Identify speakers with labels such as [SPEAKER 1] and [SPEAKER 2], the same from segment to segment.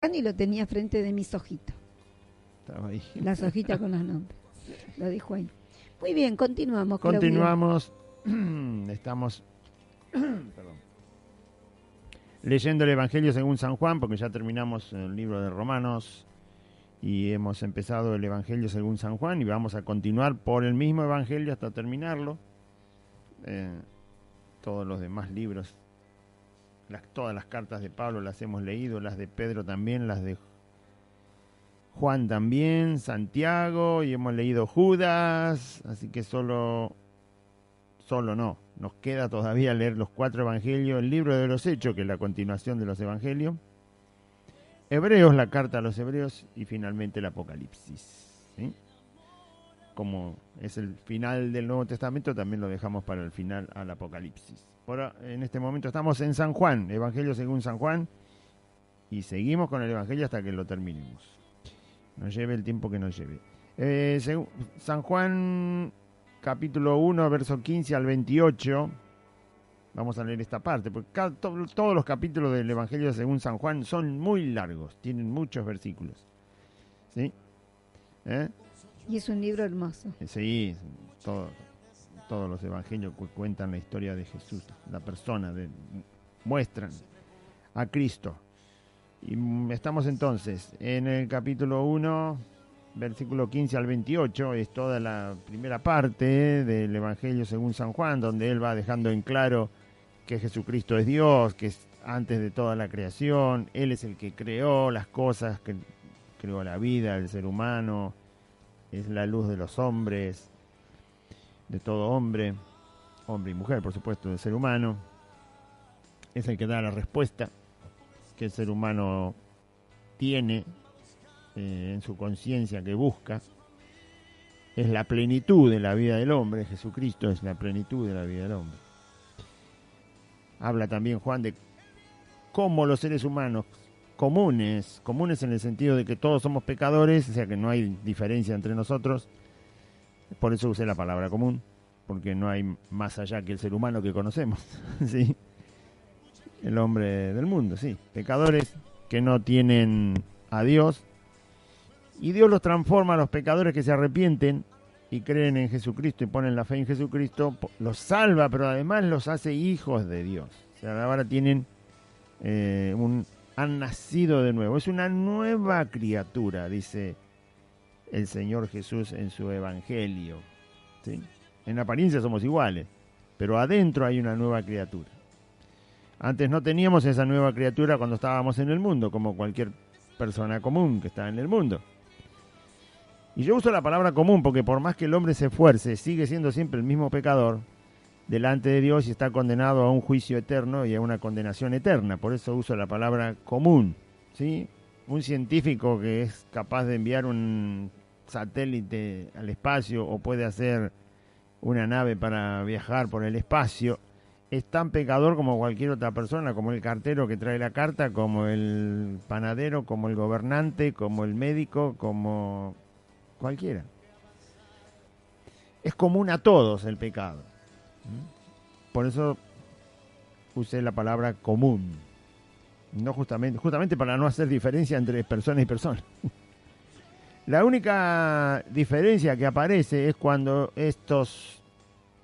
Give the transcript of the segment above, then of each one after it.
[SPEAKER 1] y lo tenía frente de mis hojitas.
[SPEAKER 2] Estaba ahí.
[SPEAKER 1] Las hojitas con los nombres. Lo dijo ahí. Muy bien, continuamos, Claudio.
[SPEAKER 2] Continuamos. Estamos perdón, leyendo el Evangelio según San Juan, porque ya terminamos el libro de Romanos y hemos empezado el Evangelio según San Juan y vamos a continuar por el mismo Evangelio hasta terminarlo. Todos los demás libros, todas las cartas de Pablo las hemos leído, las de Pedro también, las de Juan también, Santiago, y hemos leído Judas, así que solo no, nos queda todavía leer los 4 evangelios, el libro de los Hechos, que es la continuación de los evangelios, Hebreos, la carta a los Hebreos, y finalmente el Apocalipsis, ¿sí? Como es el final del Nuevo Testamento, también lo dejamos para el final al Apocalipsis. Ahora, en este momento estamos en San Juan, Evangelio según San Juan, y seguimos con el Evangelio hasta que lo terminemos. Nos lleve el tiempo que nos lleve. San Juan, capítulo 1, verso 15 al 28. Vamos a leer esta parte, porque todos los capítulos del Evangelio según San Juan son muy largos, tienen muchos versículos. ¿Sí?
[SPEAKER 1] Y es un libro hermoso.
[SPEAKER 2] Sí, todos los evangelios cuentan la historia de Jesús, la persona, muestran a Cristo. Y estamos entonces en el capítulo 1, versículo 15 al 28, es toda la primera parte del Evangelio según San Juan, donde él va dejando en claro que Jesucristo es Dios, que es antes de toda la creación, él es el que creó las cosas, que creó la vida, el ser humano, es la luz de los hombres, de todo hombre y mujer, por supuesto, del ser humano, es el que da la respuesta que el ser humano tiene en su conciencia, que busca. Es la plenitud de la vida del hombre. Jesucristo es la plenitud de la vida del hombre. Habla también Juan de cómo los seres humanos comunes en el sentido de que todos somos pecadores, o sea que no hay diferencia entre nosotros. Por eso usé la palabra común, porque no hay más allá que el ser humano que conocemos, ¿sí? El hombre del mundo, sí. Pecadores que no tienen a Dios. Y Dios los transforma a los pecadores que se arrepienten y creen en Jesucristo y ponen la fe en Jesucristo. Los salva, pero además los hace hijos de Dios. O sea, ahora tienen han nacido de nuevo. Es una nueva criatura, dice el Señor Jesús en su Evangelio, ¿sí? En apariencia somos iguales, pero adentro hay una nueva criatura. Antes no teníamos esa nueva criatura cuando estábamos en el mundo, como cualquier persona común que está en el mundo. Y yo uso la palabra común porque por más que el hombre se esfuerce, sigue siendo siempre el mismo pecador delante de Dios y está condenado a un juicio eterno y a una condenación eterna. Por eso uso la palabra común, ¿sí? Un científico que es capaz de enviar un satélite al espacio o puede hacer una nave para viajar por el espacio, es tan pecador como cualquier otra persona, como el cartero que trae la carta, como el panadero, como el gobernante, como el médico, como cualquiera. Es común a todos el pecado. Por eso usé la palabra común. No justamente para no hacer diferencia entre persona y persona. La única diferencia que aparece es cuando estos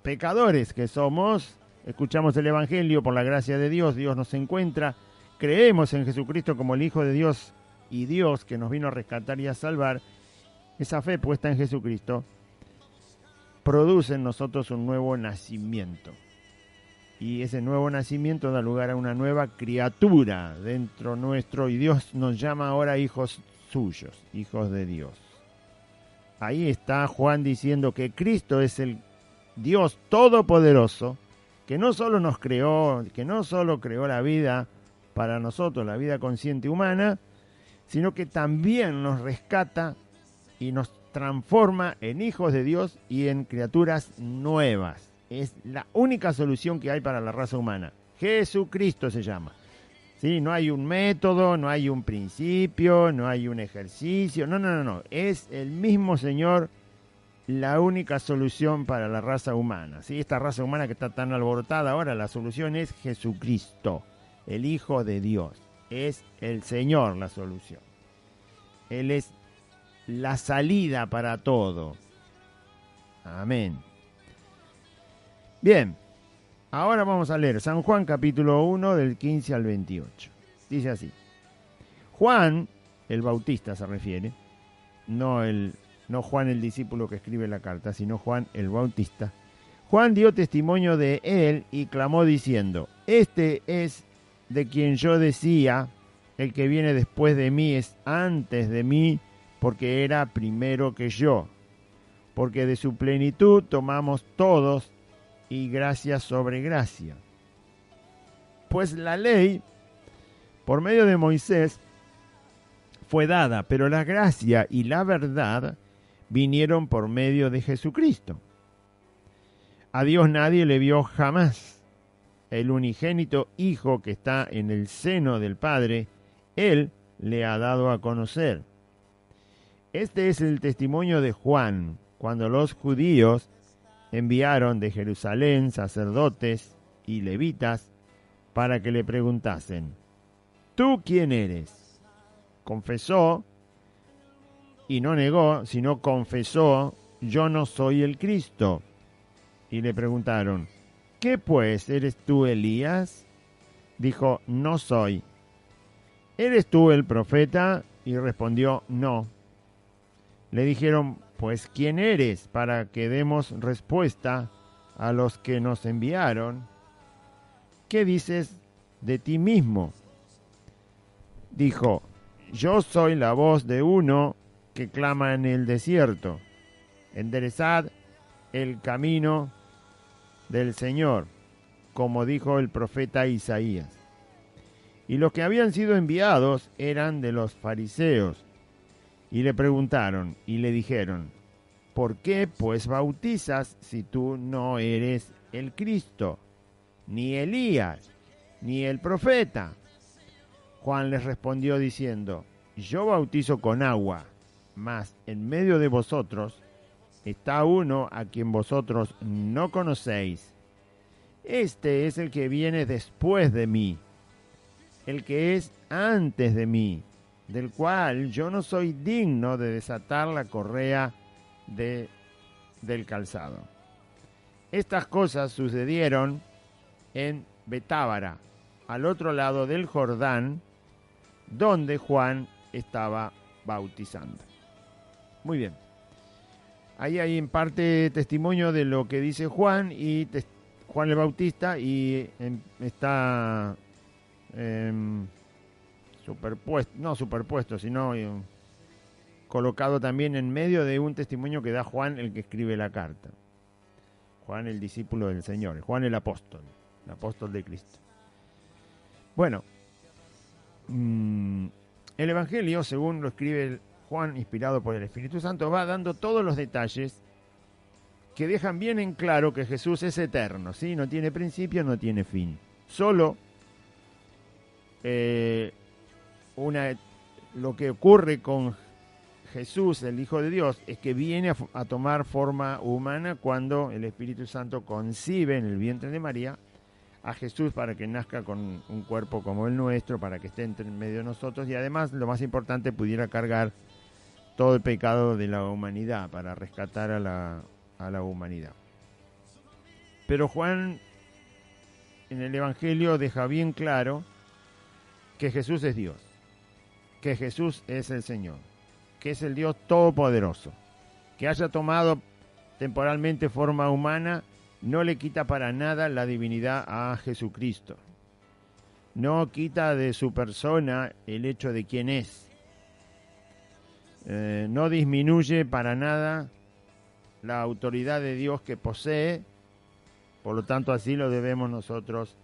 [SPEAKER 2] pecadores que somos escuchamos el Evangelio por la gracia de Dios, Dios nos encuentra, creemos en Jesucristo como el Hijo de Dios y Dios que nos vino a rescatar y a salvar. Esa fe puesta en Jesucristo produce en nosotros un nuevo nacimiento. Y ese nuevo nacimiento da lugar a una nueva criatura dentro nuestro y Dios nos llama ahora hijos suyos, hijos de Dios. Ahí está Juan diciendo que Cristo es el Dios todopoderoso, que no solo nos creó, que no solo creó la vida para nosotros, la vida consciente humana, sino que también nos rescata y nos transforma en hijos de Dios y en criaturas nuevas. Es la única solución que hay para la raza humana. Jesucristo se llama. ¿Sí? No hay un método, no hay un principio, no hay un ejercicio. No. Es el mismo Señor la única solución para la raza humana. ¿Sí? Esta raza humana que está tan alborotada ahora, la solución es Jesucristo, el Hijo de Dios. es el Señor la solución. Él es la salida para todo. Amén. Bien, ahora vamos a leer San Juan capítulo 1 del 15 al 28. Dice así. Juan, el Bautista se refiere, no Juan el discípulo que escribe la carta, sino Juan el Bautista. Juan dio testimonio de él y clamó diciendo, este es de quien yo decía, el que viene después de mí es antes de mí, porque era primero que yo. Porque de su plenitud tomamos todos y gracia sobre gracia. Pues la ley, por medio de Moisés, fue dada, pero la gracia y la verdad vinieron por medio de Jesucristo. A Dios nadie le vio jamás. El unigénito Hijo que está en el seno del Padre, Él le ha dado a conocer. Este es el testimonio de Juan, cuando los judíos enviaron de Jerusalén sacerdotes y levitas para que le preguntasen, ¿tú quién eres? Confesó, y no negó, sino confesó, yo no soy el Cristo. Y le preguntaron, ¿qué pues? ¿Eres tú Elías? Dijo, no soy. ¿Eres tú el profeta? Y respondió, no. Le dijeron, pues ¿quién eres? Para que demos respuesta a los que nos enviaron. ¿Qué dices de ti mismo? Dijo, yo soy la voz de uno que clama en el desierto. Enderezad el camino del Señor, como dijo el profeta Isaías. Y los que habían sido enviados eran de los fariseos. Y le preguntaron y le dijeron, ¿por qué pues bautizas si tú no eres el Cristo, ni Elías, ni el profeta? Juan les respondió diciendo, yo bautizo con agua, mas en medio de vosotros está uno a quien vosotros no conocéis. Este es el que viene después de mí, el que es antes de mí, del cual yo no soy digno de desatar la correa del calzado. Estas cosas sucedieron en Betábara, al otro lado del Jordán, donde Juan estaba bautizando. Muy bien. Ahí hay en parte testimonio de lo que dice Juan y Juan el Bautista y está superpuesto, sino colocado también en medio de un testimonio que da Juan, el que escribe la carta. Juan el discípulo del Señor, Juan el apóstol de Cristo. Bueno, el Evangelio, según lo escribe Juan, inspirado por el Espíritu Santo, va dando todos los detalles que dejan bien en claro que Jesús es eterno, ¿sí? No tiene principio, no tiene fin. Solo lo que ocurre con Jesús, el Hijo de Dios, es que viene a tomar forma humana cuando el Espíritu Santo concibe en el vientre de María a Jesús para que nazca con un cuerpo como el nuestro, para que esté entre medio de nosotros y además, lo más importante, pudiera cargar todo el pecado de la humanidad para rescatar a la humanidad. Pero Juan en el Evangelio deja bien claro que Jesús es Dios, que Jesús es el Señor, que es el Dios todopoderoso. Que haya tomado temporalmente forma humana no le quita para nada la divinidad a Jesucristo. No quita de su persona el hecho de quién es. No disminuye para nada la autoridad de Dios que posee. Por lo tanto, así lo debemos nosotros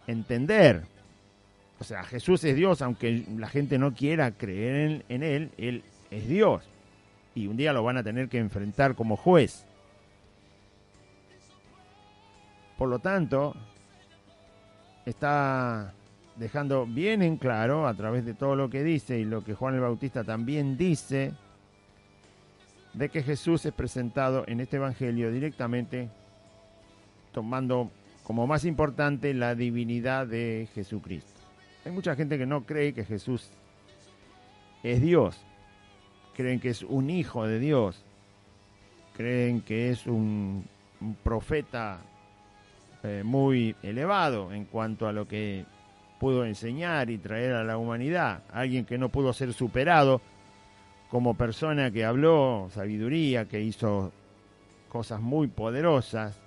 [SPEAKER 2] entender. O sea, Jesús es Dios, aunque la gente no quiera creer en Él, Él es Dios. Y un día lo van a tener que enfrentar como juez. Por lo tanto, está dejando bien en claro, a través de todo lo que dice y lo que Juan el Bautista también dice, de que Jesús es presentado en este Evangelio directamente tomando como más importante la divinidad de Jesucristo. Hay mucha gente que no cree que Jesús es Dios. Creen que es un hijo de Dios. Creen que es un profeta muy elevado en cuanto a lo que pudo enseñar y traer a la humanidad. Alguien que no pudo ser superado como persona, que habló sabiduría, que hizo cosas muy poderosas.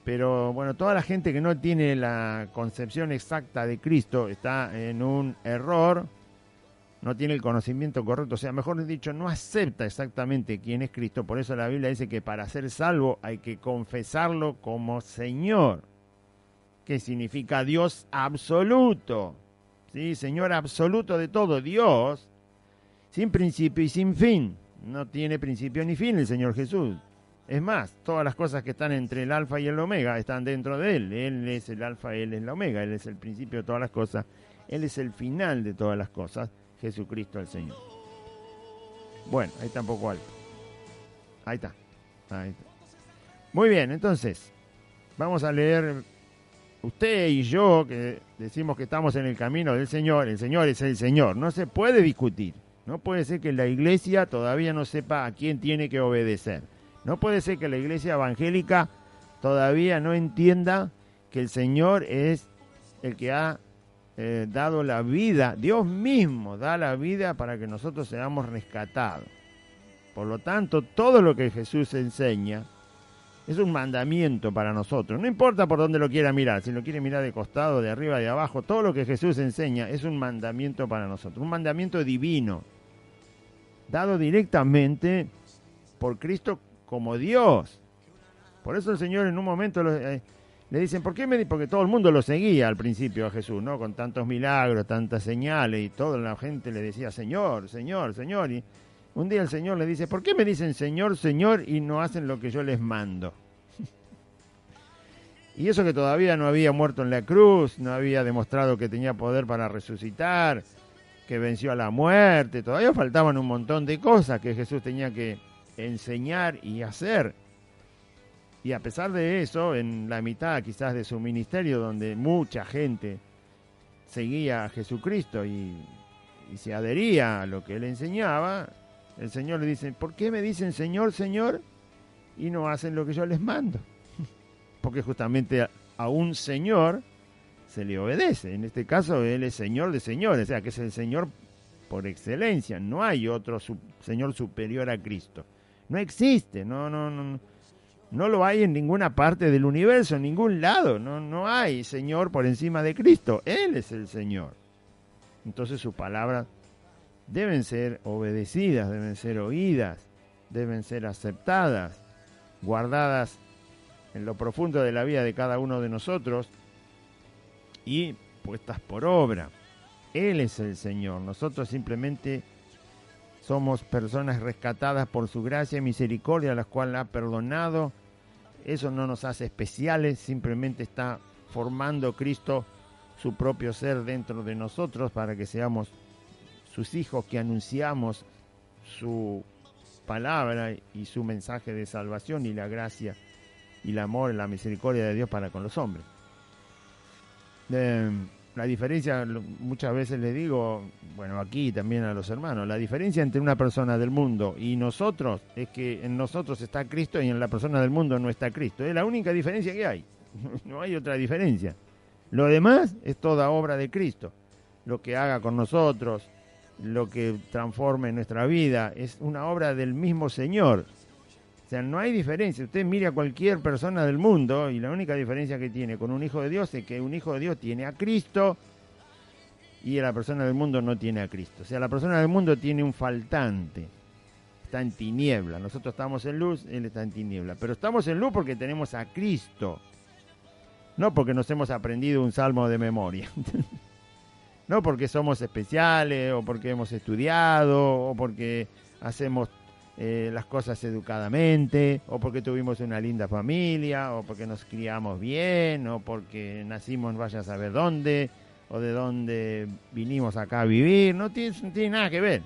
[SPEAKER 2] Pero bueno, toda la gente que no tiene la concepción exacta de Cristo está en un error, no tiene el conocimiento correcto, o sea, mejor dicho, no acepta exactamente quién es Cristo. Por eso la Biblia dice que para ser salvo hay que confesarlo como Señor, que significa Dios absoluto, ¿sí? Señor absoluto de todo, Dios sin principio y sin fin. No tiene principio ni fin el Señor Jesús. Es más, todas las cosas que están entre el alfa y el omega están dentro de Él. Él es el alfa, Él es la omega, Él es el principio de todas las cosas, Él es el final de todas las cosas, Jesucristo el Señor. Bueno, ahí está un poco alto. Ahí está. Ahí está. Muy bien, entonces, vamos a leer, usted y yo, que decimos que estamos en el camino del Señor, el Señor es el Señor, no se puede discutir. No puede ser que la iglesia todavía no sepa a quién tiene que obedecer. No puede ser que la iglesia evangélica todavía no entienda que el Señor es el que ha dado la vida. Dios mismo da la vida para que nosotros seamos rescatados. Por lo tanto, todo lo que Jesús enseña es un mandamiento para nosotros. No importa por dónde lo quiera mirar, si lo quiere mirar de costado, de arriba, de abajo, todo lo que Jesús enseña es un mandamiento para nosotros. Un mandamiento divino, dado directamente por Cristo como Dios. Por eso el Señor en un momento le dicen, ¿por qué porque todo el mundo lo seguía al principio a Jesús, ¿no? Con tantos milagros, tantas señales, y toda la gente le decía, Señor, Señor, Señor. Y un día el Señor le dice, ¿por qué me dicen Señor, Señor y no hacen lo que yo les mando? Y eso que todavía no había muerto en la cruz, no había demostrado que tenía poder para resucitar, que venció a la muerte, todavía faltaban un montón de cosas que Jesús tenía que enseñar y hacer. Y a pesar de eso, en la mitad quizás de su ministerio, donde mucha gente seguía a Jesucristo y se adhería a lo que él enseñaba, el Señor le dice, ¿por qué me dicen Señor, Señor y no hacen lo que yo les mando? Porque justamente a un Señor se le obedece. En este caso él es Señor de señores, o sea que es el Señor por excelencia. No hay otro Señor superior a Cristo. No existe, no lo hay en ninguna parte del universo, en ningún lado. No hay Señor por encima de Cristo. Él es el Señor. Entonces sus palabras deben ser obedecidas, deben ser oídas, deben ser aceptadas, guardadas en lo profundo de la vida de cada uno de nosotros y puestas por obra. Él es el Señor. Nosotros simplemente somos personas rescatadas por su gracia y misericordia, a las cuales ha perdonado. Eso no nos hace especiales, simplemente está formando Cristo su propio ser dentro de nosotros para que seamos sus hijos que anunciamos su palabra y su mensaje de salvación y la gracia y el amor y la misericordia de Dios para con los hombres. La diferencia, muchas veces les digo, bueno, aquí también a los hermanos, la diferencia entre una persona del mundo y nosotros es que en nosotros está Cristo y en la persona del mundo no está Cristo. Es la única diferencia que hay. No hay otra diferencia. Lo demás es toda obra de Cristo. Lo que haga con nosotros, lo que transforme nuestra vida, es una obra del mismo Señor. O sea, no hay diferencia. Usted mire a cualquier persona del mundo y la única diferencia que tiene con un hijo de Dios es que un hijo de Dios tiene a Cristo y la persona del mundo no tiene a Cristo. O sea, la persona del mundo tiene un faltante. Está en tiniebla. Nosotros estamos en luz, él está en tiniebla. Pero estamos en luz porque tenemos a Cristo. No porque nos hemos aprendido un salmo de memoria. No porque somos especiales o porque hemos estudiado o porque hacemos las cosas educadamente, o porque tuvimos una linda familia, o porque nos criamos bien, o porque nacimos vaya a saber dónde, o de dónde vinimos acá a vivir. No tiene nada que ver.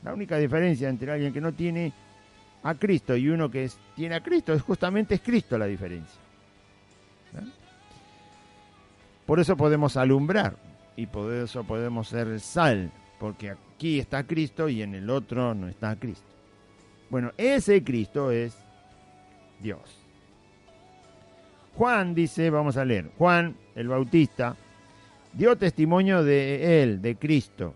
[SPEAKER 2] La única diferencia entre alguien que no tiene a Cristo y uno que tiene a Cristo es justamente Cristo la diferencia. ¿No? Por eso podemos alumbrar y por eso podemos ser sal, porque aquí está Cristo y en el otro no está Cristo. Bueno, ese Cristo es Dios. Juan dice, vamos a leer, Juan el Bautista dio testimonio de él, de Cristo,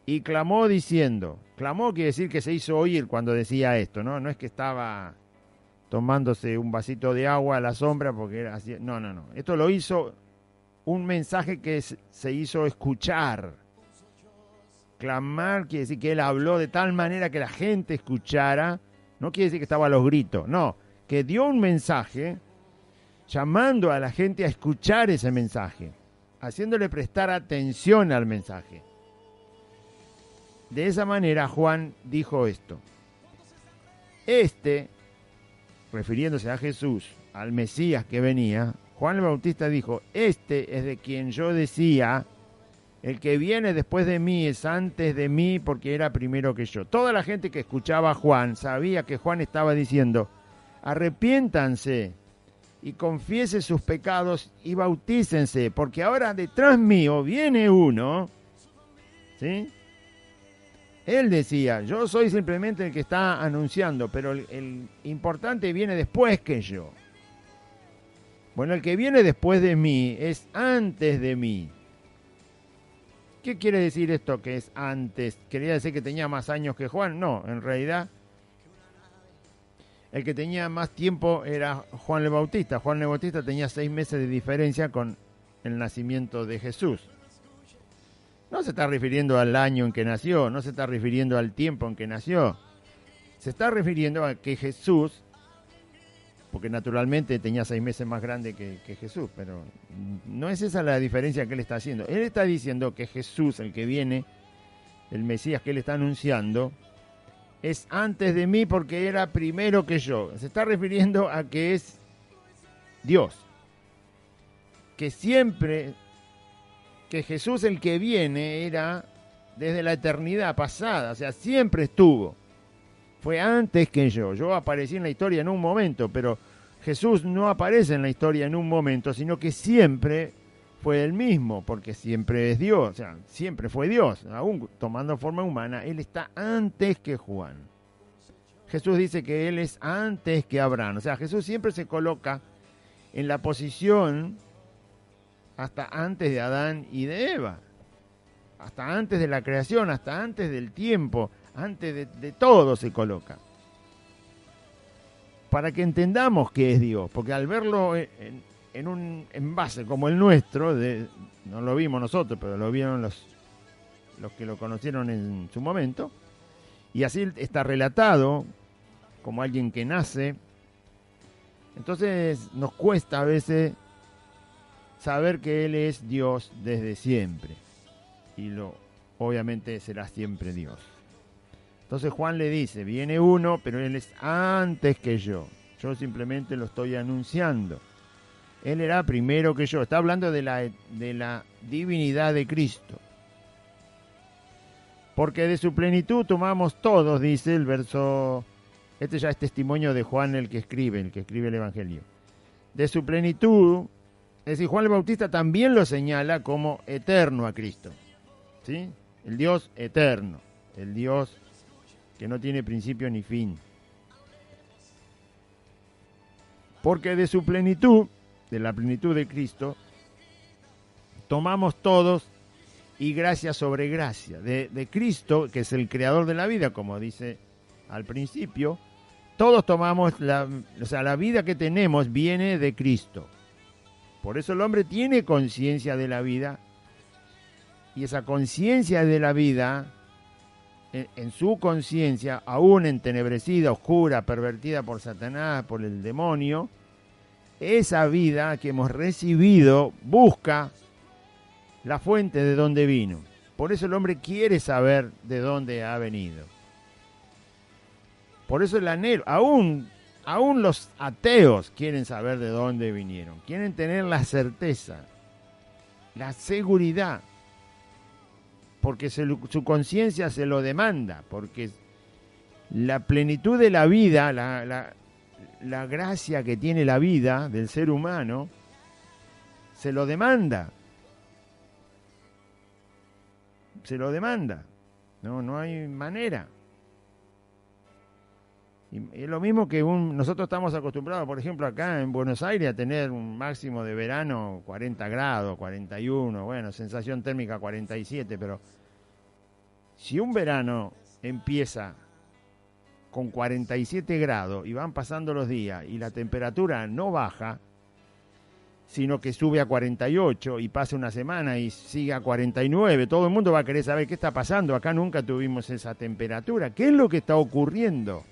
[SPEAKER 2] y clamó diciendo, clamó quiere decir que se hizo oír cuando decía esto, ¿no? No es que estaba tomándose un vasito de agua a la sombra porque era así, no. Esto lo hizo un mensaje que se hizo escuchar. Clamar quiere decir que él habló de tal manera que la gente escuchara, no quiere decir que estaba a los gritos, no, que dio un mensaje llamando a la gente a escuchar ese mensaje, haciéndole prestar atención al mensaje. De esa manera Juan dijo esto. Refiriéndose a Jesús, al Mesías que venía, Juan el Bautista dijo, este es de quien yo decía, el que viene después de mí es antes de mí porque era primero que yo. Toda la gente que escuchaba a Juan sabía que Juan estaba diciendo, arrepiéntanse y confiesen sus pecados y bautícense, porque ahora detrás mío viene uno, ¿sí? Él decía, yo soy simplemente el que está anunciando, pero el importante viene después que yo. Bueno, el que viene después de mí es antes de mí. ¿Qué quiere decir esto que es antes? ¿Quería decir que tenía más años que Juan? No, en realidad el que tenía más tiempo era Juan el Bautista. Juan el Bautista tenía 6 meses de diferencia con el nacimiento de Jesús. No se está refiriendo al año en que nació, no se está refiriendo al tiempo en que nació. Se está refiriendo a que Jesús, porque naturalmente tenía 6 meses más grande que Jesús, pero no es esa la diferencia que él está haciendo. Él está diciendo que Jesús, el que viene, el Mesías que él está anunciando, es antes de mí porque era primero que yo. Se está refiriendo a que es Dios. Que siempre, que Jesús el que viene era desde la eternidad pasada, o sea, siempre estuvo. Fue antes que yo. Yo aparecí en la historia en un momento, pero Jesús no aparece en la historia en un momento, sino que siempre fue el mismo, porque siempre es Dios, o sea, siempre fue Dios, aún tomando forma humana, Él está antes que Juan. Jesús dice que Él es antes que Abraham, o sea, Jesús siempre se coloca en la posición hasta antes de Adán y de Eva, hasta antes de la creación, hasta antes del tiempo, antes de todo se coloca. Para que entendamos qué es Dios, porque al verlo en un envase como el nuestro, no lo vimos nosotros, pero lo vieron los que lo conocieron en su momento, y así está relatado como alguien que nace. Entonces nos cuesta a veces saber que Él es Dios desde siempre, y obviamente será siempre Dios. Entonces Juan le dice, viene uno, pero Él es antes que yo simplemente lo estoy anunciando. Él era primero que yo. Está hablando de la divinidad de Cristo. Porque de su plenitud tomamos todos, dice el verso. Este ya es testimonio de Juan el que escribe el Evangelio. De su plenitud, es decir, Juan el Bautista también lo señala como eterno a Cristo. ¿Sí? El Dios eterno. El Dios que no tiene principio ni fin. Porque de su plenitud, de la plenitud de Cristo, tomamos todos y gracia sobre gracia. De Cristo, que es el creador de la vida, como dice al principio, todos tomamos, la vida que tenemos viene de Cristo. Por eso el hombre tiene conciencia de la vida, y esa conciencia de la vida, en su conciencia, aún entenebrecida, oscura, pervertida por Satanás, por el demonio, esa vida que hemos recibido busca la fuente de donde vino. Por eso el hombre quiere saber de dónde ha venido. Por eso el anhelo, aún los ateos quieren saber de dónde vinieron, quieren tener la certeza, la seguridad, porque su conciencia se lo demanda, porque la plenitud de la vida, la gracia que tiene la vida del ser humano, se lo demanda. Se lo demanda. No hay manera. Y es lo mismo que nosotros estamos acostumbrados, por ejemplo, acá en Buenos Aires, a tener un máximo de verano 40 grados, 41, bueno, sensación térmica 47, pero si un verano empieza con 47 grados y van pasando los días y la temperatura no baja, sino que sube a 48 y pasa una semana y sigue a 49, todo el mundo va a querer saber qué está pasando. Acá nunca tuvimos esa temperatura. ¿Qué es lo que está ocurriendo?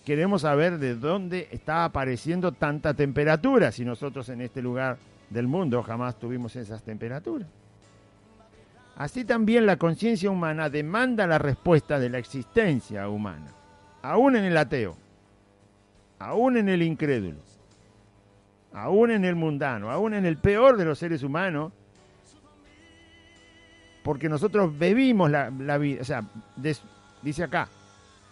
[SPEAKER 2] Queremos saber de dónde está apareciendo tanta temperatura, si nosotros en este lugar del mundo jamás tuvimos esas temperaturas. Así también la conciencia humana demanda la respuesta de la existencia humana, aún en el ateo, aún en el incrédulo, aún en el mundano, aún en el peor de los seres humanos, porque nosotros bebimos la vida, o sea, dice acá,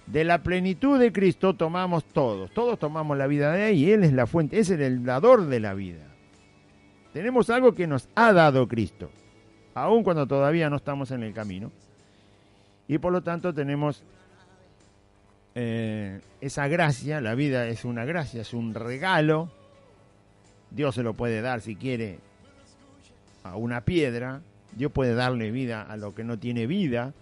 [SPEAKER 2] de la plenitud de Cristo tomamos todos tomamos la vida de Él y Él es la fuente, es el dador de la vida. Tenemos algo que nos ha dado Cristo, aun cuando todavía no estamos en el camino, y por lo tanto tenemos esa gracia. La vida es una gracia, es un regalo. Dios se lo puede dar si quiere a una piedra, Dios puede darle vida a lo que no tiene vida.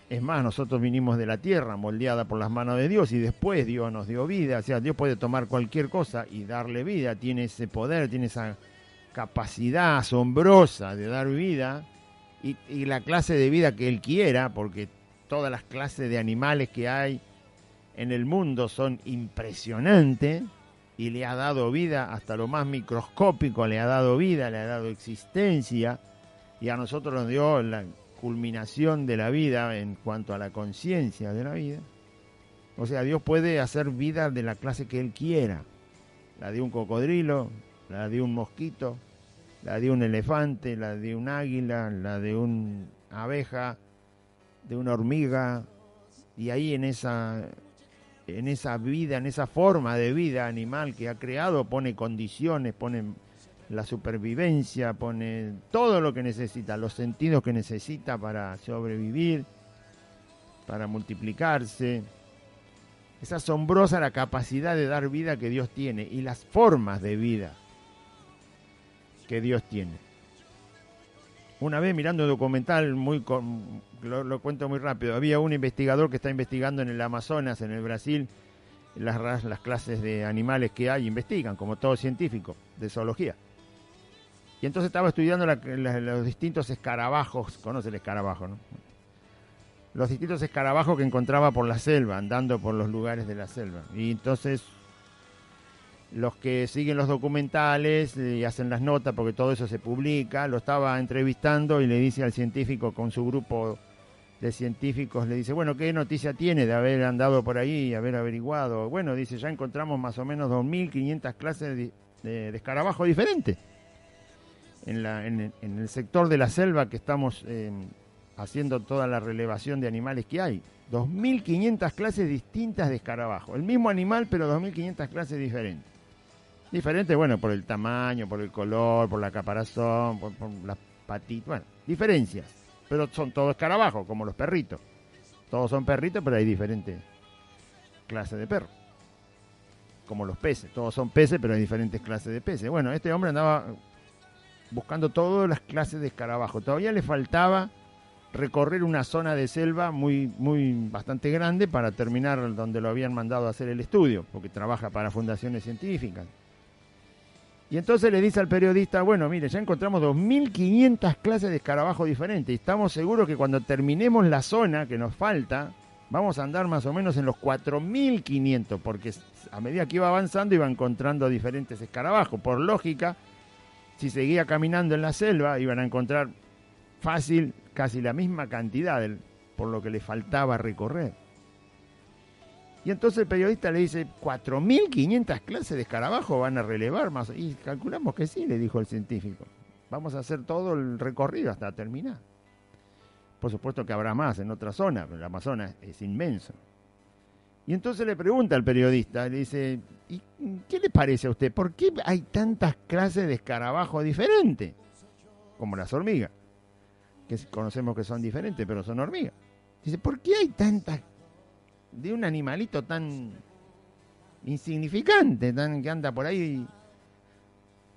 [SPEAKER 2] Es más, nosotros vinimos de la tierra moldeada por las manos de Dios y después Dios nos dio vida. O sea, Dios puede tomar cualquier cosa y darle vida. Tiene ese poder, tiene esa capacidad asombrosa de dar vida y la clase de vida que Él quiera, porque todas las clases de animales que hay en el mundo son impresionantes y le ha dado vida hasta lo más microscópico, le ha dado vida, le ha dado existencia, y a nosotros nos dio la culminación de la vida en cuanto a la conciencia de la vida. O sea, Dios puede hacer vida de la clase que Él quiera, la de un cocodrilo, la de un mosquito, la de un elefante, la de un águila, la de una abeja, de una hormiga, y ahí en esa vida, en esa forma de vida animal que ha creado, pone condiciones, pone la supervivencia, pone todo lo que necesita, los sentidos que necesita para sobrevivir, para multiplicarse. Es asombrosa la capacidad de dar vida que Dios tiene y las formas de vida que Dios tiene. Una vez mirando un documental, lo cuento muy rápido, había un investigador que está investigando en el Amazonas, en el Brasil, las clases de animales que hay, investigan, como todo científico, de zoología. Y entonces estaba estudiando los distintos escarabajos, conoce el escarabajo, ¿no? Los distintos escarabajos que encontraba por la selva, andando por los lugares de la selva. Y entonces los que siguen los documentales y hacen las notas, porque todo eso se publica, lo estaba entrevistando y le dice al científico con su grupo de científicos, le dice, bueno, ¿qué noticia tiene de haber andado por ahí y haber averiguado? Bueno, dice, ya encontramos más o menos 2.500 clases de escarabajos diferentes en el sector de la selva que estamos haciendo toda la relevación de animales que hay. 2.500 clases distintas de escarabajos. El mismo animal, pero 2.500 clases diferentes. Diferentes, bueno, por el tamaño, por el color, por la caparazón, por las patitas, bueno, diferencias. Pero son todos escarabajos, como los perritos. Todos son perritos, pero hay diferentes clases de perros. Como los peces. Todos son peces, pero hay diferentes clases de peces. Bueno, este hombre andaba buscando todas las clases de escarabajos. Todavía le faltaba recorrer una zona de selva bastante grande para terminar donde lo habían mandado a hacer el estudio, porque trabaja para fundaciones científicas. Y entonces le dice al periodista, bueno, mire, ya encontramos 2.500 clases de escarabajos diferentes y estamos seguros que cuando terminemos la zona que nos falta, vamos a andar más o menos en los 4.500, porque a medida que iba avanzando iba encontrando diferentes escarabajos. Por lógica, si seguía caminando en la selva, iban a encontrar fácil casi la misma cantidad, por lo que le faltaba recorrer. Y entonces el periodista le dice, 4.500 clases de escarabajos van a relevar más. Y calculamos que sí, le dijo el científico. Vamos a hacer todo el recorrido hasta terminar. Por supuesto que habrá más en otra zona, pero el Amazonas es inmenso. Y entonces le pregunta al periodista, le dice, ¿Y qué le parece a usted? ¿Por qué hay tantas clases de escarabajos diferentes? Como las hormigas, que conocemos que son diferentes, pero son hormigas. Dice, ¿por qué hay tantas de un animalito tan insignificante, tan que anda por ahí?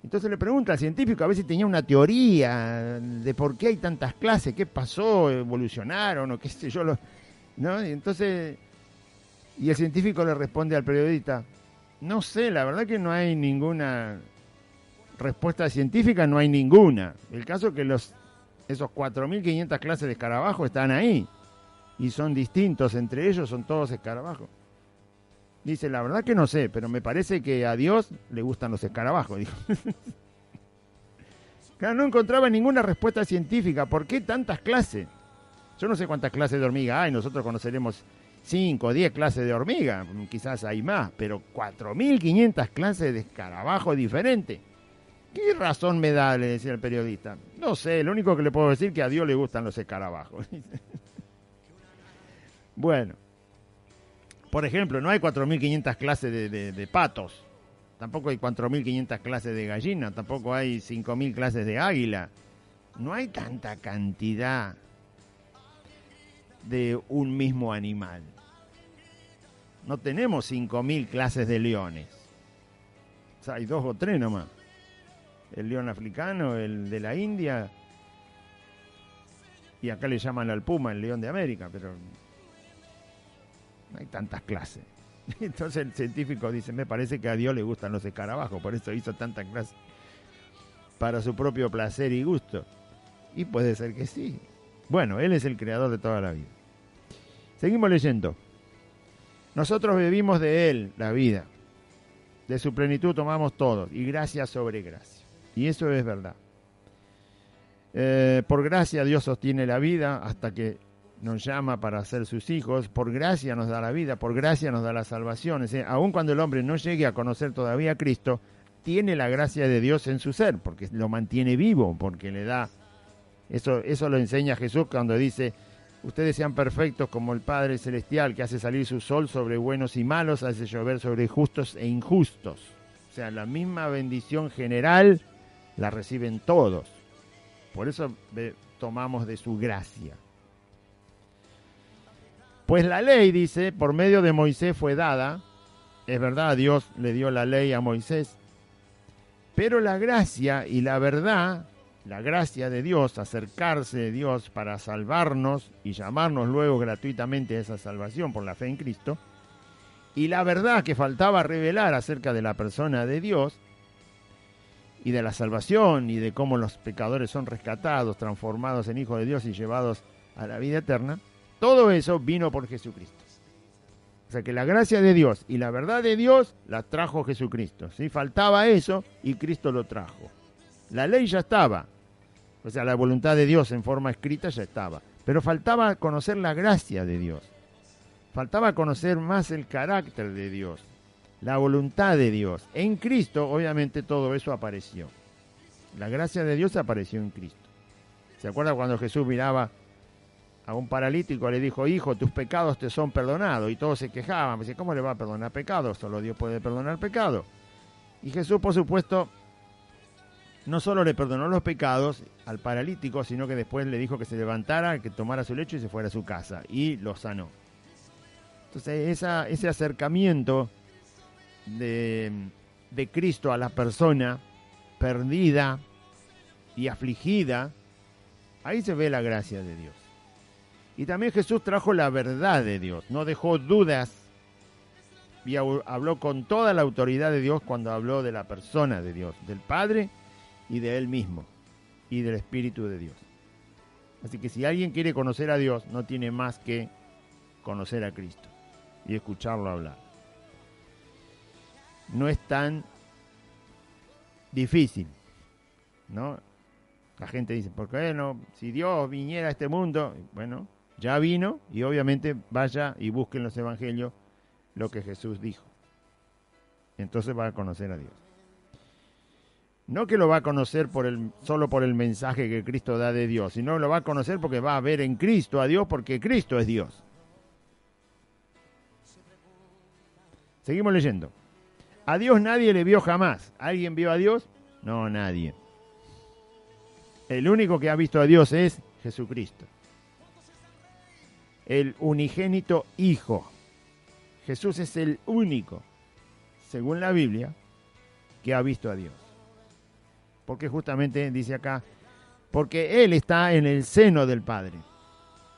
[SPEAKER 2] Entonces le pregunta al científico a ver si tenía una teoría de por qué hay tantas clases, qué pasó, evolucionaron o qué sé yo, ¿no? Y entonces, y el científico le responde al periodista, no sé, la verdad que no hay ninguna respuesta científica, no hay ninguna. El caso es que esos 4.500 clases de escarabajos están ahí y son distintos entre ellos, son todos escarabajos. Dice, la verdad que no sé, pero me parece que a Dios le gustan los escarabajos, dijo. Claro, no encontraba ninguna respuesta científica. ¿Por qué tantas clases? Yo no sé cuántas clases de hormiga hay, nosotros conoceremos 5 o 10 clases de hormiga, quizás hay más, pero 4.500 clases de escarabajos diferentes. ¿Qué razón me da?, le decía el periodista. No sé, lo único que le puedo decir es que a Dios le gustan los escarabajos. Bueno. Por ejemplo, no hay 4.500 clases de patos, tampoco hay 4.500 clases de gallina, tampoco hay 5.000 clases de águila. No hay tanta cantidad de un mismo animal. No tenemos 5.000 clases de leones. O sea, hay 2 o 3 nomás. El león africano, el de la India, y acá le llaman al puma el león de América, pero no hay tantas clases. Entonces el científico dice, me parece que a Dios le gustan los escarabajos, por eso hizo tantas clases para su propio placer y gusto. Y puede ser que sí. Bueno, Él es el creador de toda la vida. Seguimos leyendo. Nosotros bebimos de Él la vida. De su plenitud tomamos todos. Y gracia sobre gracia. Y eso es verdad. Por gracia Dios sostiene la vida hasta que nos llama para ser sus hijos. Por gracia nos da la vida, por gracia nos da la salvación. Aun cuando el hombre no llegue a conocer todavía a Cristo, tiene la gracia de Dios en su ser, porque lo mantiene vivo, porque le da... Eso lo enseña Jesús cuando dice, ustedes sean perfectos como el Padre Celestial, que hace salir su sol sobre buenos y malos, hace llover sobre justos e injustos. O sea, la misma bendición general la reciben todos. Por eso tomamos de su gracia. Pues la ley, dice, por medio de Moisés fue dada. Es verdad, Dios le dio la ley a Moisés. Pero la gracia y la verdad, la gracia de Dios, acercarse de Dios para salvarnos y llamarnos luego gratuitamente a esa salvación por la fe en Cristo, y la verdad que faltaba revelar acerca de la persona de Dios y de la salvación y de cómo los pecadores son rescatados, transformados en hijos de Dios y llevados a la vida eterna, todo eso vino por Jesucristo. O sea que la gracia de Dios y la verdad de Dios la trajo Jesucristo. ¿Sí? Faltaba eso y Cristo lo trajo. La ley ya estaba. O sea, la voluntad de Dios en forma escrita ya estaba. Pero faltaba conocer la gracia de Dios. Faltaba conocer más el carácter de Dios, la voluntad de Dios. En Cristo, obviamente, todo eso apareció. La gracia de Dios apareció en Cristo. ¿Se acuerda cuando Jesús miraba a un paralítico, le dijo, hijo, tus pecados te son perdonados? Y todos se quejaban, me decían, ¿cómo le va a perdonar pecados? Solo Dios puede perdonar pecado. Y Jesús, por supuesto, no solo le perdonó los pecados al paralítico, sino que después le dijo que se levantara, que tomara su lecho y se fuera a su casa. Y lo sanó. Entonces, ese acercamiento de Cristo a la persona perdida y afligida, ahí se ve la gracia de Dios. Y también Jesús trajo la verdad de Dios, no dejó dudas y habló con toda la autoridad de Dios cuando habló de la persona de Dios, del Padre y de Él mismo y del Espíritu de Dios. Así que si alguien quiere conocer a Dios, no tiene más que conocer a Cristo y escucharlo hablar. No es tan difícil, ¿no? La gente dice, ¿por qué no? Si Dios viniera a este mundo, bueno, ya vino y obviamente vaya y busque en los evangelios lo que Jesús dijo. Entonces va a conocer a Dios. No que lo va a conocer solo por el mensaje que Cristo da de Dios, sino lo va a conocer porque va a ver en Cristo a Dios, porque Cristo es Dios. Seguimos leyendo. A Dios nadie le vio jamás. ¿Alguien vio a Dios? No, nadie. El único que ha visto a Dios es Jesucristo, el unigénito Hijo. Jesús es el único, según la Biblia, que ha visto a Dios. Porque justamente dice acá, porque Él está en el seno del Padre.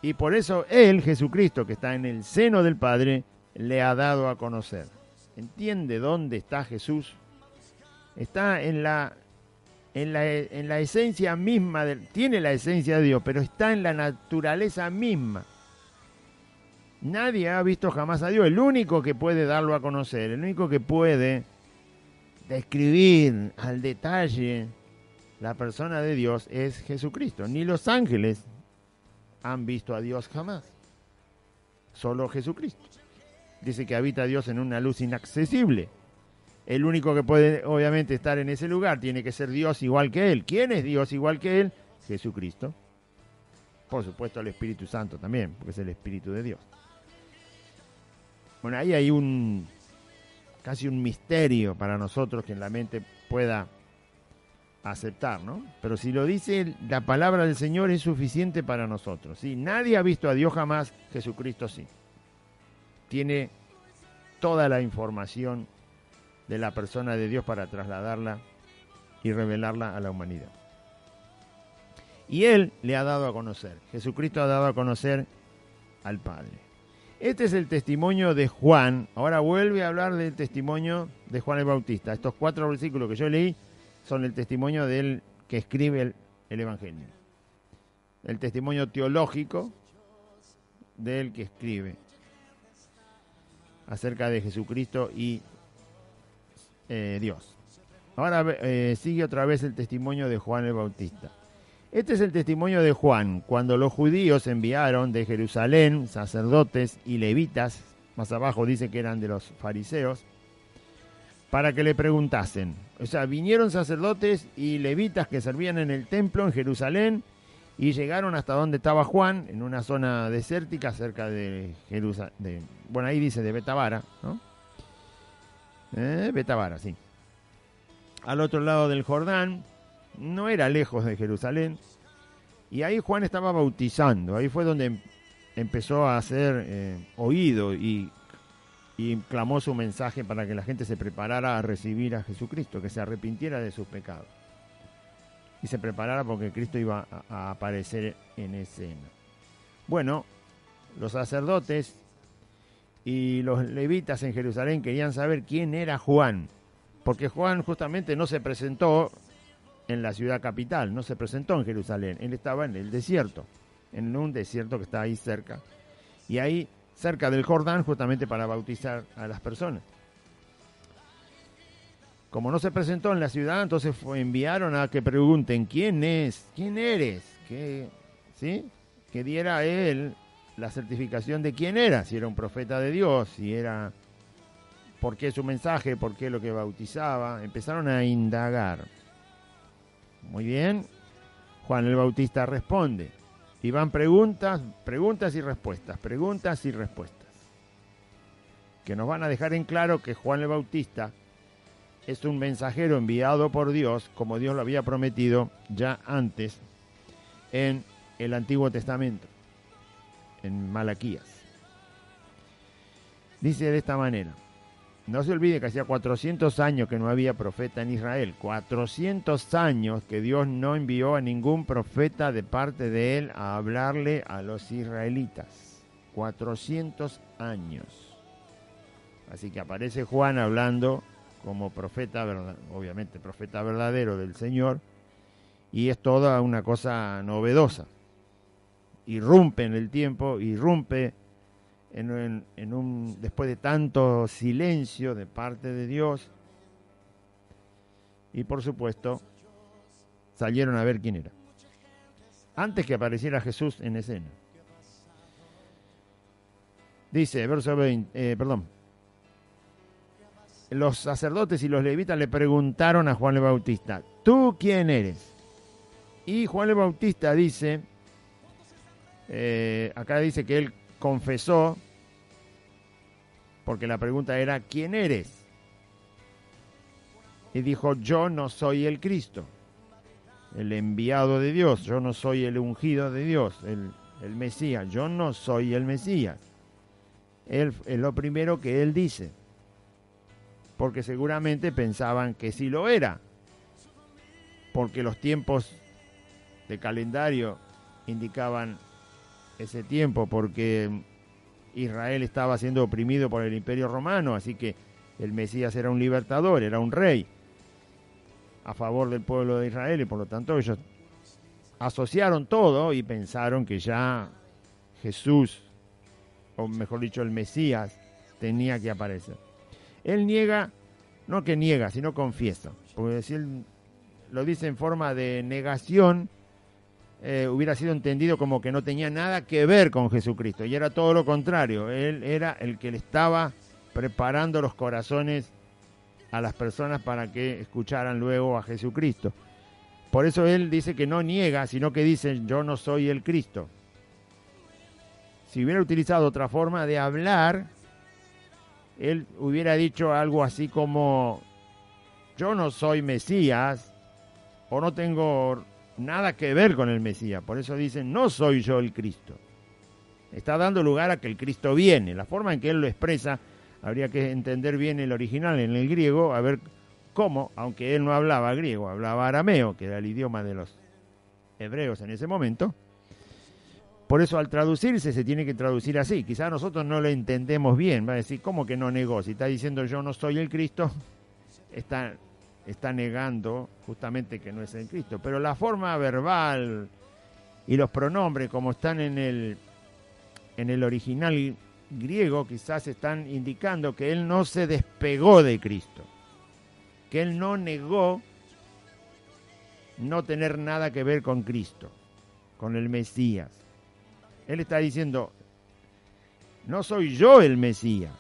[SPEAKER 2] Y por eso Él, Jesucristo, que está en el seno del Padre, le ha dado a conocer. ¿Entiende dónde está Jesús? Está en la esencia misma, tiene la esencia de Dios, pero está en la naturaleza misma. Nadie ha visto jamás a Dios. El único que puede darlo a conocer, el único que puede describir al detalle la persona de Dios es Jesucristo. Ni los ángeles han visto a Dios jamás. Solo Jesucristo. Dice que habita Dios en una luz inaccesible. El único que puede, obviamente, estar en ese lugar tiene que ser Dios igual que Él. ¿Quién es Dios igual que Él? Jesucristo. Por supuesto, el Espíritu Santo también, porque es el Espíritu de Dios. Bueno, ahí hay casi un misterio para nosotros que en la mente pueda aceptar, ¿no? Pero si lo dice la palabra del Señor es suficiente para nosotros, ¿sí? Nadie ha visto a Dios jamás, Jesucristo sí. Tiene toda la información de la persona de Dios para trasladarla y revelarla a la humanidad. Y Él le ha dado a conocer, Jesucristo ha dado a conocer al Padre. Este es el testimonio de Juan. Ahora vuelve a hablar del testimonio de Juan el Bautista. Estos 4 versículos que yo leí son el testimonio del que escribe el Evangelio. El testimonio teológico del que escribe acerca de Jesucristo y Dios. Ahora sigue otra vez el testimonio de Juan el Bautista. Este es el testimonio de Juan, cuando los judíos enviaron de Jerusalén sacerdotes y levitas, más abajo dice que eran de los fariseos, para que le preguntasen. O sea, vinieron sacerdotes y levitas que servían en el templo en Jerusalén y llegaron hasta donde estaba Juan, en una zona desértica cerca de Jerusalén. Bueno, ahí dice de Betabara, ¿no? Betabara, sí. Al otro lado del Jordán, no era lejos de Jerusalén, y ahí Juan estaba bautizando. Ahí fue donde empezó a ser oído y clamó su mensaje para que la gente se preparara a recibir a Jesucristo, que se arrepintiera de sus pecados y se preparara porque Cristo iba a aparecer en escena. Bueno, los sacerdotes y los levitas en Jerusalén querían saber quién era Juan, porque Juan justamente no se presentó en la ciudad capital, no se presentó en Jerusalén, él estaba en el desierto, en un desierto que está ahí cerca, y ahí cerca del Jordán justamente para bautizar a las personas. Como no se presentó en la ciudad, entonces enviaron a que pregunten quién es, quién eres, ¿sí? Que diera a él la certificación de quién era, si era un profeta de Dios, si era, por qué su mensaje, por qué lo que bautizaba. Empezaron a indagar. Muy bien, Juan el Bautista responde. Y van preguntas y respuestas, preguntas y respuestas. Que nos van a dejar en claro que Juan el Bautista es un mensajero enviado por Dios, como Dios lo había prometido ya antes en el Antiguo Testamento, en Malaquías. Dice de esta manera: no se olvide que hacía 400 años que no había profeta en Israel. 400 años que Dios no envió a ningún profeta de parte de él a hablarle a los israelitas. 400 años. Así que aparece Juan hablando como profeta, obviamente profeta verdadero del Señor, y es toda una cosa novedosa. Irrumpe en el tiempo, irrumpe después de tanto silencio de parte de Dios, y por supuesto salieron a ver quién era antes que apareciera Jesús en escena. Dice verso 20, los sacerdotes y los levitas le preguntaron a Juan el Bautista: ¿tú quién eres? Y Juan el Bautista dice, acá dice que él confesó, porque la pregunta era ¿quién eres? y dijo, yo no soy el Cristo, el enviado de Dios, yo no soy el ungido de Dios, el Mesías, yo no soy el Mesías. Es lo primero que él dice, porque seguramente pensaban que sí lo era, porque los tiempos de calendario indicaban ese tiempo, porque Israel estaba siendo oprimido por el Imperio Romano, así que el Mesías era un libertador, era un rey a favor del pueblo de Israel, y por lo tanto ellos asociaron todo y pensaron que ya Jesús, o mejor dicho el Mesías, tenía que aparecer. Él niega, no que niega, sino confiesa, porque si él lo dice en forma de negación, hubiera sido entendido como que no tenía nada que ver con Jesucristo, y era todo lo contrario. Él era el que le estaba preparando los corazones a las personas para que escucharan luego a Jesucristo. Por eso él dice que no niega, sino que dice, yo no soy el Cristo. Si hubiera utilizado otra forma de hablar, él hubiera dicho algo así como, yo no soy Mesías, o no tengo nada que ver con el Mesías. Por eso dicen, no soy yo el Cristo. Está dando lugar a que el Cristo viene. La forma en que él lo expresa, habría que entender bien el original en el griego, a ver cómo, aunque él no hablaba griego, hablaba arameo, que era el idioma de los hebreos en ese momento. Por eso al traducirse se tiene que traducir así. Quizás nosotros no lo entendemos bien. Va a decir, ¿cómo que no negó? Si está diciendo yo no soy el Cristo, está negando justamente que no es el Cristo. Pero la forma verbal y los pronombres como están en el original griego, quizás están indicando que él no se despegó de Cristo, que él no negó no tener nada que ver con Cristo, con el Mesías. Él está diciendo, no soy yo el Mesías,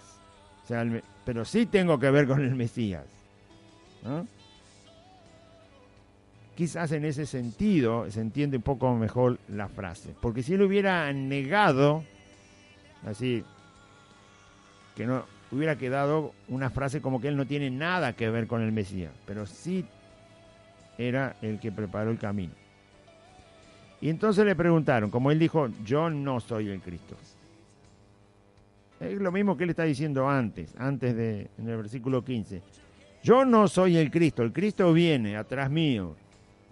[SPEAKER 2] o sea, pero sí tengo que ver con el Mesías, ¿no? Quizás en ese sentido se entiende un poco mejor la frase, porque si él hubiera negado, así, que no hubiera quedado una frase como que él no tiene nada que ver con el Mesías, pero sí era el que preparó el camino. Y entonces le preguntaron, como él dijo, yo no soy el Cristo. Es lo mismo que él está diciendo antes en el versículo 15. Yo no soy el Cristo viene atrás mío.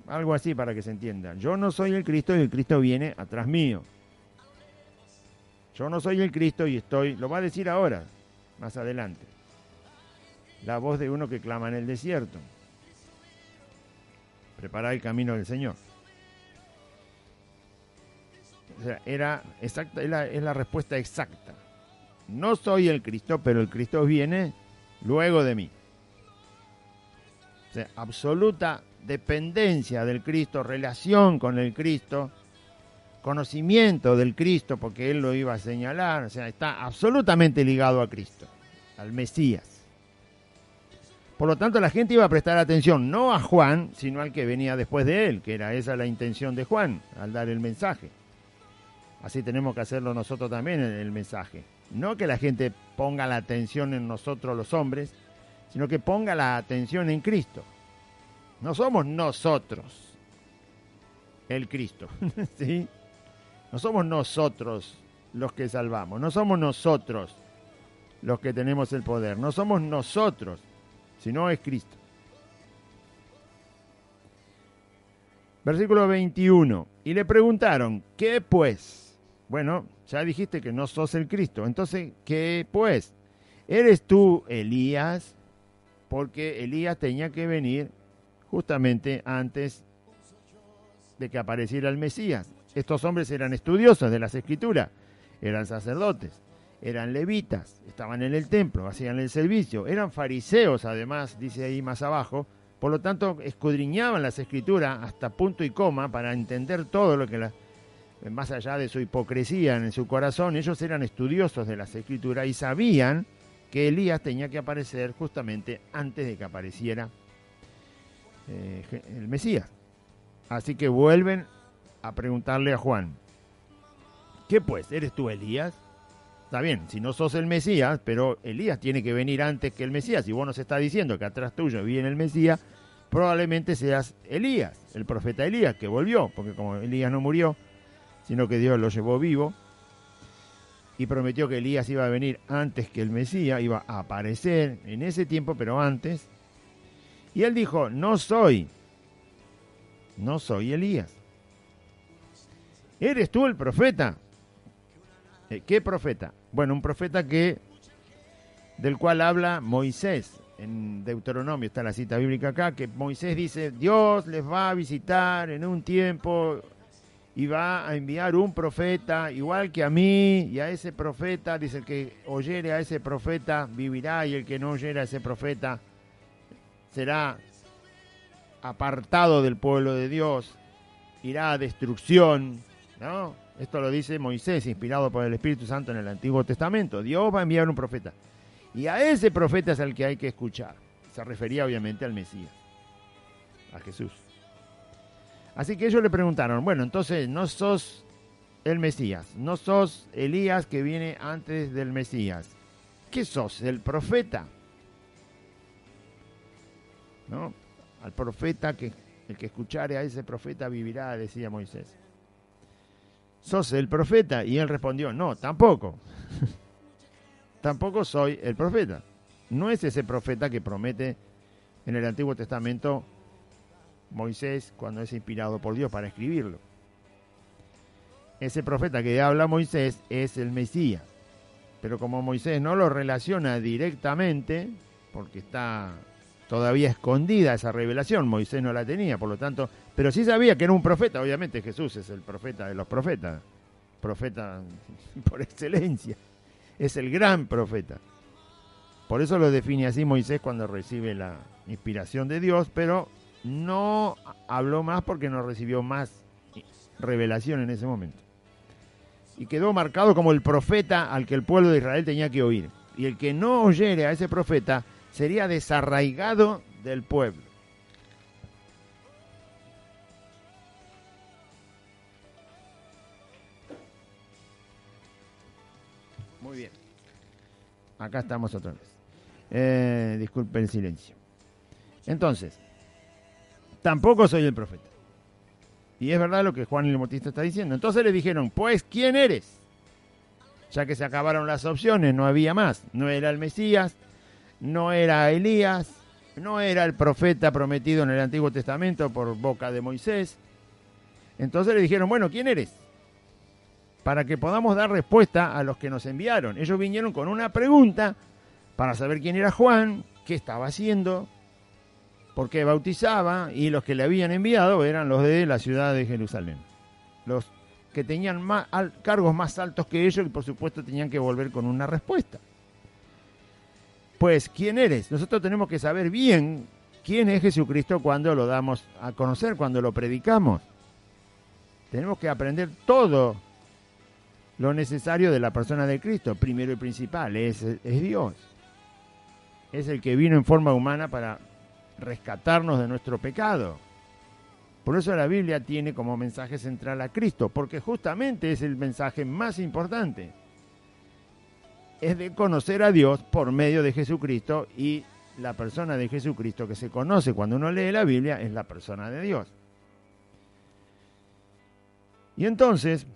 [SPEAKER 2] Algo así para que se entienda. Yo no soy el Cristo y el Cristo viene atrás mío. Yo no soy el Cristo y lo va a decir ahora, más adelante. La voz de uno que clama en el desierto. Preparar el camino del Señor. O sea, es la respuesta exacta. No soy el Cristo, pero el Cristo viene luego de mí. O sea, absoluta dependencia del Cristo, relación con el Cristo, conocimiento del Cristo, porque él lo iba a señalar, o sea, está absolutamente ligado a Cristo, al Mesías. Por lo tanto, la gente iba a prestar atención no a Juan, sino al que venía después de él, que era esa la intención de Juan, al dar el mensaje. Así tenemos que hacerlo nosotros también en el mensaje. No que la gente ponga la atención en nosotros los hombres, sino que ponga la atención en Cristo. No somos nosotros el Cristo, ¿sí? No somos nosotros los que salvamos, no somos nosotros los que tenemos el poder, no somos nosotros, sino es Cristo. Versículo 21. Y le preguntaron, ¿qué pues? Bueno, ya dijiste que no sos el Cristo, entonces, ¿qué pues? ¿Eres tú Elías? Porque Elías tenía que venir justamente antes de que apareciera el Mesías. Estos hombres eran estudiosos de las Escrituras, eran sacerdotes, eran levitas, estaban en el templo, hacían el servicio, eran fariseos además, dice ahí más abajo, por lo tanto escudriñaban las Escrituras hasta punto y coma para entender todo lo que más allá de su hipocresía en su corazón, ellos eran estudiosos de las Escrituras y sabían que Elías tenía que aparecer justamente antes de que apareciera el Mesías. Así que vuelven a preguntarle a Juan, ¿qué pues? ¿Eres tú Elías? está bien, si no sos el Mesías, pero Elías tiene que venir antes que el Mesías. Si vos nos estás diciendo que atrás tuyo viene el Mesías, probablemente seas Elías, el profeta Elías, que volvió, porque como Elías no murió, sino que Dios lo llevó vivo, y prometió que Elías iba a venir antes que el Mesías, iba a aparecer en ese tiempo, pero antes. Y él dijo, no soy Elías. ¿Eres tú el profeta? ¿Qué profeta? Bueno, un profeta del cual habla Moisés. En Deuteronomio está la cita bíblica acá, que Moisés dice, Dios les va a visitar en un tiempo y va a enviar un profeta, igual que a mí, y a ese profeta, dice, el que oyere a ese profeta vivirá, y el que no oyere a ese profeta será apartado del pueblo de Dios, irá a destrucción, ¿no? Esto lo dice Moisés, inspirado por el Espíritu Santo en el Antiguo Testamento. Dios va a enviar un profeta, y a ese profeta es al que hay que escuchar. Se refería obviamente al Mesías, a Jesús. Así que ellos le preguntaron, bueno, entonces no sos el Mesías, no sos Elías que viene antes del Mesías. ¿Qué sos? ¿El profeta? ¿No? Al profeta, el que escuchare a ese profeta vivirá, decía Moisés. ¿Sos el profeta? Y él respondió, no, tampoco. Tampoco soy el profeta. No es ese profeta que promete en el Antiguo Testamento Moisés cuando es inspirado por Dios para escribirlo. Ese profeta que habla Moisés es el Mesías. Pero como Moisés no lo relaciona directamente, porque está todavía escondida esa revelación, Moisés no la tenía, por lo tanto, pero sí sabía que era un profeta. Obviamente Jesús es el profeta de los profetas, profeta por excelencia, es el gran profeta. Por eso lo define así Moisés cuando recibe la inspiración de Dios, pero no habló más porque no recibió más revelación en ese momento. Y quedó marcado como el profeta al que el pueblo de Israel tenía que oír. Y el que no oyere a ese profeta sería desarraigado del pueblo. Muy bien. Acá estamos otra vez. Disculpe el silencio. Entonces, tampoco soy el profeta. Y es verdad lo que Juan el Bautista está diciendo. Entonces le dijeron, pues, ¿quién eres? Ya que se acabaron las opciones, no había más. No era el Mesías, no era Elías, no era el profeta prometido en el Antiguo Testamento por boca de Moisés. Entonces le dijeron, bueno, ¿quién eres? Para que podamos dar respuesta a los que nos enviaron. Ellos vinieron con una pregunta para saber quién era Juan, qué estaba haciendo, por qué bautizaba, y los que le habían enviado eran los de la ciudad de Jerusalén. Los que tenían cargos más altos que ellos y por supuesto tenían que volver con una respuesta. Pues, ¿quién eres? Nosotros tenemos que saber bien quién es Jesucristo cuando lo damos a conocer, cuando lo predicamos. Tenemos que aprender todo lo necesario de la persona de Cristo. Primero y principal, es Dios. Es el que vino en forma humana para rescatarnos de nuestro pecado. Por eso la Biblia tiene como mensaje central a Cristo, porque justamente es el mensaje más importante. Es de conocer a Dios por medio de Jesucristo, y la persona de Jesucristo que se conoce cuando uno lee la Biblia es la persona de Dios. Y entonces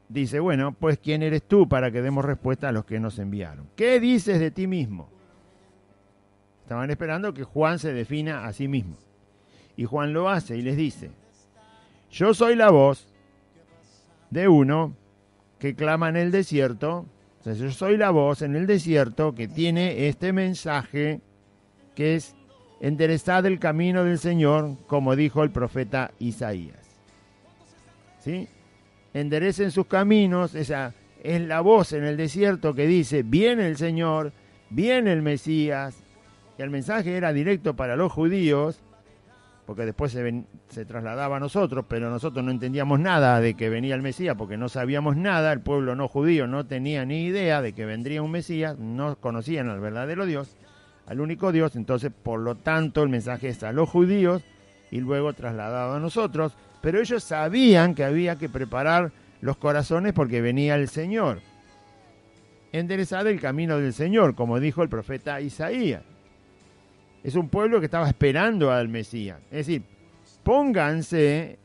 [SPEAKER 2] dice, bueno, pues ¿quién eres tú para que demos respuesta a los que nos enviaron? ¿Qué dices de ti mismo? Estaban esperando que Juan se defina a sí mismo. Y Juan lo hace y les dice, yo soy la voz de uno que clama en el desierto. O sea, yo soy la voz en el desierto que tiene este mensaje que es enderezad el camino del Señor, como dijo el profeta Isaías. ¿Sí? Enderecen sus caminos. Esa es la voz en el desierto que dice, viene el Señor, viene el Mesías. Y el mensaje era directo para los judíos, porque después se trasladaba a nosotros, pero nosotros no entendíamos nada de que venía el Mesías, porque no sabíamos nada. El pueblo no judío no tenía ni idea de que vendría un Mesías, no conocían al verdadero Dios, al único Dios. Entonces, por lo tanto, el mensaje es a los judíos y luego trasladado a nosotros, pero ellos sabían que había que preparar los corazones porque venía el Señor. Enderezad el camino del Señor, como dijo el profeta Isaías. Es un pueblo que estaba esperando al Mesías. Es decir, pónganse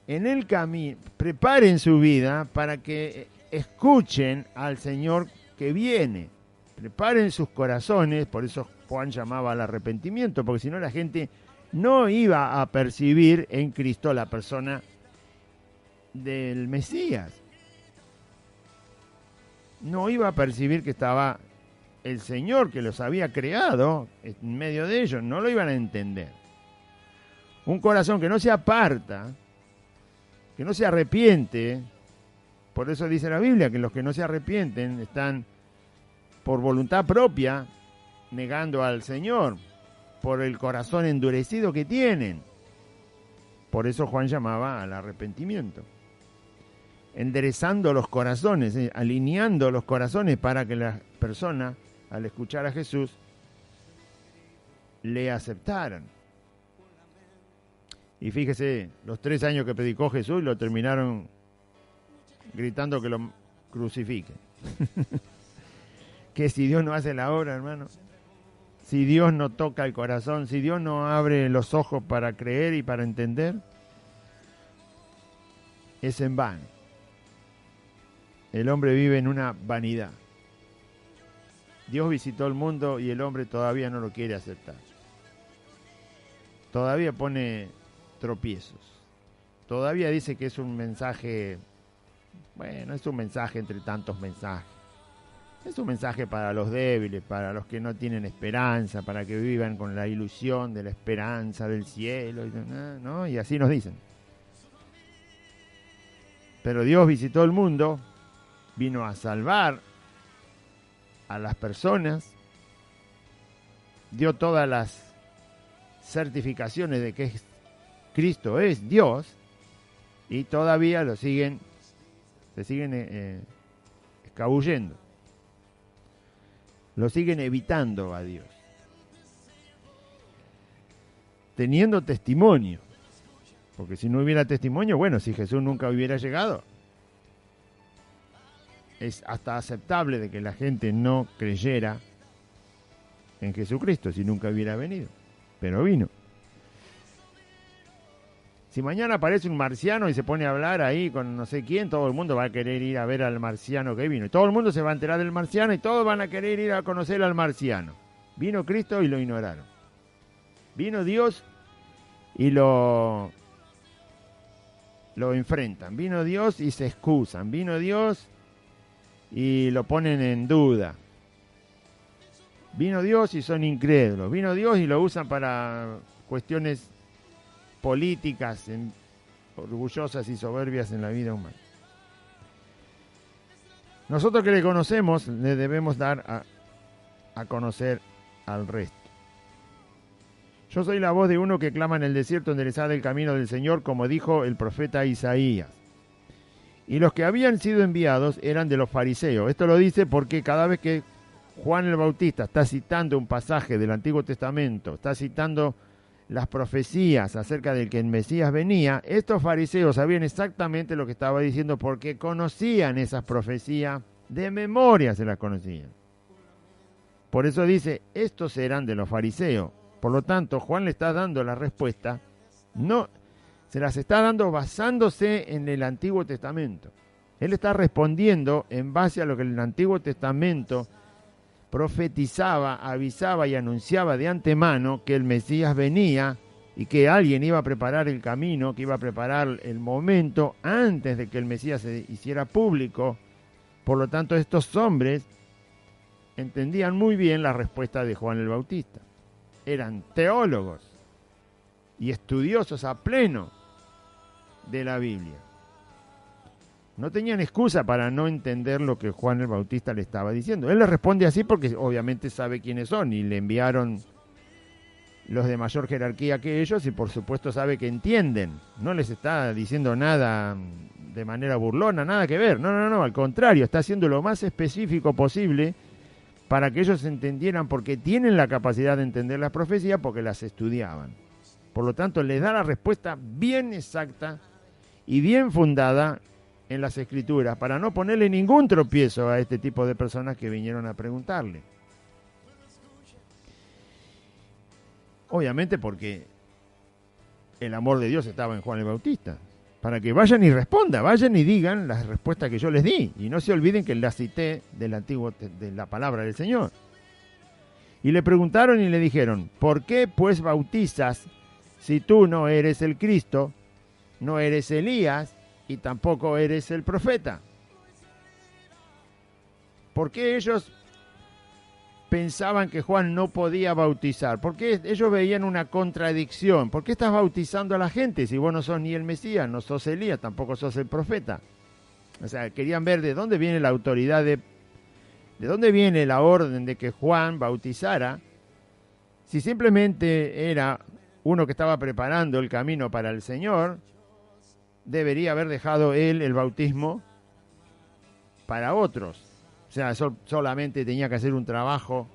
[SPEAKER 2] en el camino, preparen su vida para que escuchen al Señor que viene. Preparen sus corazones, por eso Juan llamaba al arrepentimiento, porque si no la gente no iba a percibir en Cristo la persona del Mesías. No iba a percibir que estaba el Señor que los había creado en medio de ellos. No lo iban a entender. Un corazón que no se aparta, que no se arrepiente. Por eso dice la Biblia que los que no se arrepienten están por voluntad propia negando al Señor, por el corazón endurecido que tienen. Por eso Juan llamaba al arrepentimiento. Enderezando los corazones, alineando los corazones para que las personas, al escuchar a Jesús, le aceptaran. Y fíjese, los 3 años que predicó Jesús lo terminaron gritando que lo crucifiquen. Que si Dios no hace la obra, hermano, si Dios no toca el corazón, si Dios no abre los ojos para creer y para entender, es en vano. El hombre vive en una vanidad. Dios visitó el mundo y el hombre todavía no lo quiere aceptar. Todavía pone tropiezos. Todavía dice que es un mensaje, bueno, es un mensaje entre tantos mensajes. Es un mensaje para los débiles, para los que no tienen esperanza, para que vivan con la ilusión de la esperanza del cielo, ¿no? Y así nos dicen. Pero Dios visitó el mundo, vino a salvar a las personas, dio todas las certificaciones de que Cristo es Dios, y todavía se siguen escabullendo. Lo siguen evitando a Dios. Teniendo testimonio. Porque si no hubiera testimonio, bueno, si Jesús nunca hubiera llegado, es hasta aceptable de que la gente no creyera en Jesucristo si nunca hubiera venido. Pero vino. Si mañana aparece un marciano y se pone a hablar ahí con no sé quién, todo el mundo va a querer ir a ver al marciano que vino. Y todo el mundo se va a enterar del marciano y todos van a querer ir a conocer al marciano. Vino Cristo y lo ignoraron. Vino Dios y lo enfrentan. Vino Dios y se excusan. Vino Dios y lo ponen en duda. Vino Dios y son incrédulos. Vino Dios y lo usan para cuestiones políticas orgullosas y soberbias en la vida humana. Nosotros que le conocemos le debemos dar a conocer al resto. Yo soy la voz de uno que clama en el desierto, enderezad el camino del Señor, como dijo el profeta Isaías. Y los que habían sido enviados eran de los fariseos. Esto lo dice porque cada vez que Juan el Bautista está citando un pasaje del Antiguo Testamento, está citando las profecías acerca del que el Mesías venía, estos fariseos sabían exactamente lo que estaba diciendo porque conocían esas profecías, de memoria se las conocían. Por eso dice, estos eran de los fariseos. Por lo tanto, Juan le está dando la respuesta, no, se las está dando basándose en el Antiguo Testamento. Él está respondiendo en base a lo que el Antiguo Testamento profetizaba, avisaba y anunciaba de antemano que el Mesías venía y que alguien iba a preparar el camino, que iba a preparar el momento antes de que el Mesías se hiciera público. Por lo tanto, estos hombres entendían muy bien la respuesta de Juan el Bautista. Eran teólogos y estudiosos a pleno de la Biblia. No tenían excusa para no entender lo que Juan el Bautista le estaba diciendo. Él le responde así porque obviamente sabe quiénes son y le enviaron los de mayor jerarquía que ellos y por supuesto sabe que entienden. No les está diciendo nada de manera burlona, nada que ver. No, al contrario, está haciendo lo más específico posible para que ellos entendieran, porque tienen la capacidad de entender las profecías porque las estudiaban. Por lo tanto, les da la respuesta bien exacta y bien fundada en las Escrituras para no ponerle ningún tropiezo a este tipo de personas que vinieron a preguntarle. Obviamente porque el amor de Dios estaba en Juan el Bautista, para que vayan y respondan, vayan y digan las respuestas que yo les di, y no se olviden que las cité del antiguo, de la palabra del Señor. Y le preguntaron y le dijeron, ¿por qué pues bautizas si tú no eres el Cristo, no eres Elías y tampoco eres el profeta? ¿Por qué ellos pensaban que Juan no podía bautizar? ¿Por qué ellos veían una contradicción? ¿Por qué estás bautizando a la gente si vos no sos ni el Mesías, no sos Elías, tampoco sos el profeta? O sea, querían ver de dónde viene la autoridad de dónde viene la orden de que Juan bautizara, si simplemente era uno que estaba preparando el camino para el Señor. Debería haber dejado él el bautismo para otros. O sea, solamente tenía que hacer un trabajo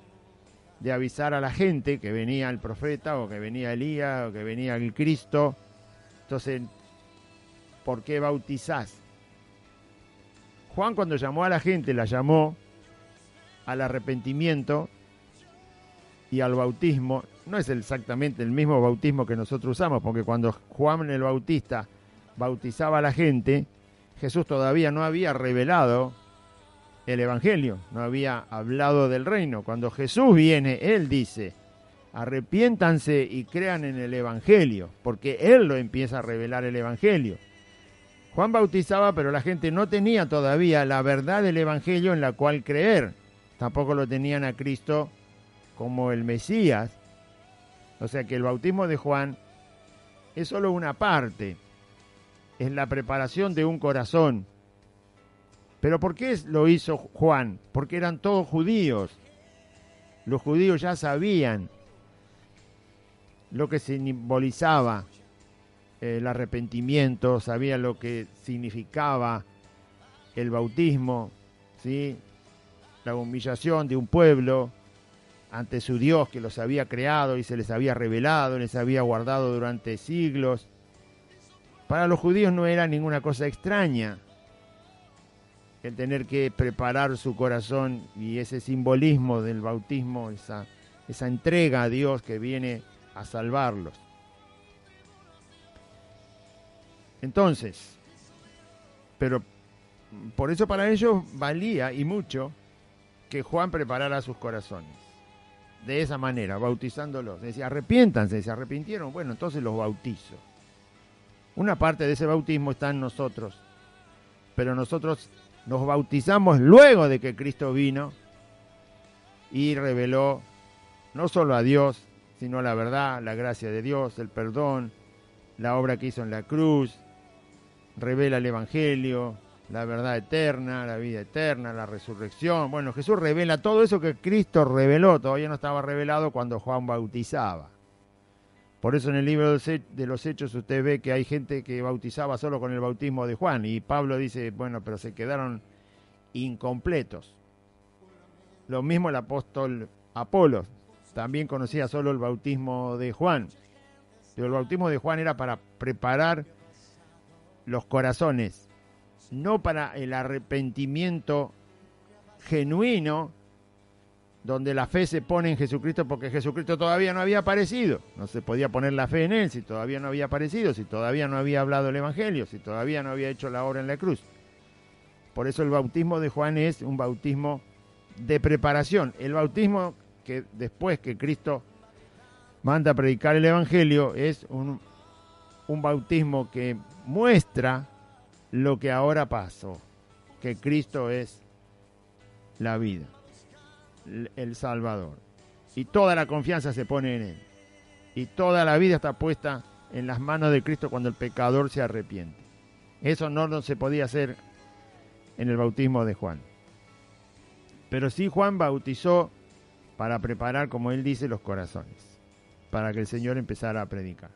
[SPEAKER 2] de avisar a la gente que venía el profeta o que venía Elías o que venía el Cristo. Entonces, ¿por qué bautizás? Juan, cuando llamó a la gente, la llamó al arrepentimiento y al bautismo. No es exactamente el mismo bautismo que nosotros usamos, porque cuando Juan el Bautista bautizaba a la gente, Jesús todavía no había revelado el Evangelio, no había hablado del reino. Cuando Jesús viene, Él dice, arrepiéntanse y crean en el Evangelio, porque Él lo empieza a revelar el Evangelio. Juan bautizaba, pero la gente no tenía todavía la verdad del Evangelio en la cual creer. Tampoco lo tenían a Cristo como el Mesías. O sea que el bautismo de Juan es solo una parte. Es la preparación de un corazón. ¿Pero por qué lo hizo Juan? Porque eran todos judíos. Los judíos ya sabían lo que simbolizaba el arrepentimiento, sabían lo que significaba el bautismo, ¿sí? La humillación de un pueblo ante su Dios que los había creado y se les había revelado, les había guardado durante siglos. Para los judíos no era ninguna cosa extraña el tener que preparar su corazón, y ese simbolismo del bautismo, esa entrega a Dios que viene a salvarlos. Entonces, pero por eso para ellos valía y mucho que Juan preparara sus corazones. De esa manera, bautizándolos. Decía, arrepiéntanse, se arrepintieron, bueno, entonces los bautizo. Una parte de ese bautismo está en nosotros, pero nosotros nos bautizamos luego de que Cristo vino y reveló no solo a Dios, sino la verdad, la gracia de Dios, el perdón, la obra que hizo en la cruz, revela el Evangelio, la verdad eterna, la vida eterna, la resurrección. Bueno, Jesús revela todo eso que Cristo reveló, todavía no estaba revelado cuando Juan bautizaba. Por eso en el libro de los Hechos usted ve que hay gente que bautizaba solo con el bautismo de Juan, y Pablo dice, bueno, pero se quedaron incompletos. Lo mismo el apóstol Apolos, también conocía solo el bautismo de Juan, pero el bautismo de Juan era para preparar los corazones, no para el arrepentimiento genuino, donde la fe se pone en Jesucristo porque Jesucristo todavía no había aparecido. No se podía poner la fe en Él si todavía no había aparecido, si todavía no había hablado el Evangelio, si todavía no había hecho la obra en la cruz. Por eso el bautismo de Juan es un bautismo de preparación. El bautismo que después que Cristo manda a predicar el Evangelio es un bautismo que muestra lo que ahora pasó, que Cristo es la vida, el Salvador, y toda la confianza se pone en Él, y toda la vida está puesta en las manos de Cristo cuando el pecador se arrepiente. Eso no se podía hacer en el bautismo de Juan, pero sí Juan bautizó para preparar, como él dice, los corazones, para que el Señor empezara a predicar.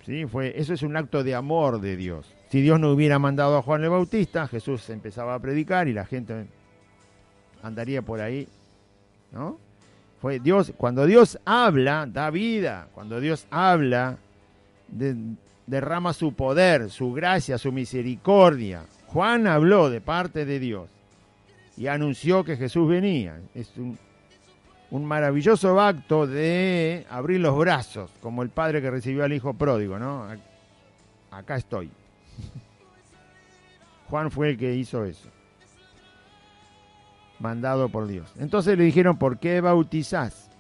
[SPEAKER 2] Sí, eso es un acto de amor de Dios. Si Dios no hubiera mandado a Juan el Bautista, Jesús empezaba a predicar y la gente andaría por ahí, ¿no? Fue Dios, cuando Dios habla, da vida. Cuando Dios habla, derrama su poder, su gracia, su misericordia. Juan habló de parte de Dios y anunció que Jesús venía. Es un maravilloso acto de abrir los brazos, como el padre que recibió al hijo pródigo, ¿no? Acá estoy. Juan fue el que hizo eso, mandado por Dios. Entonces le dijeron, ¿por qué bautizás?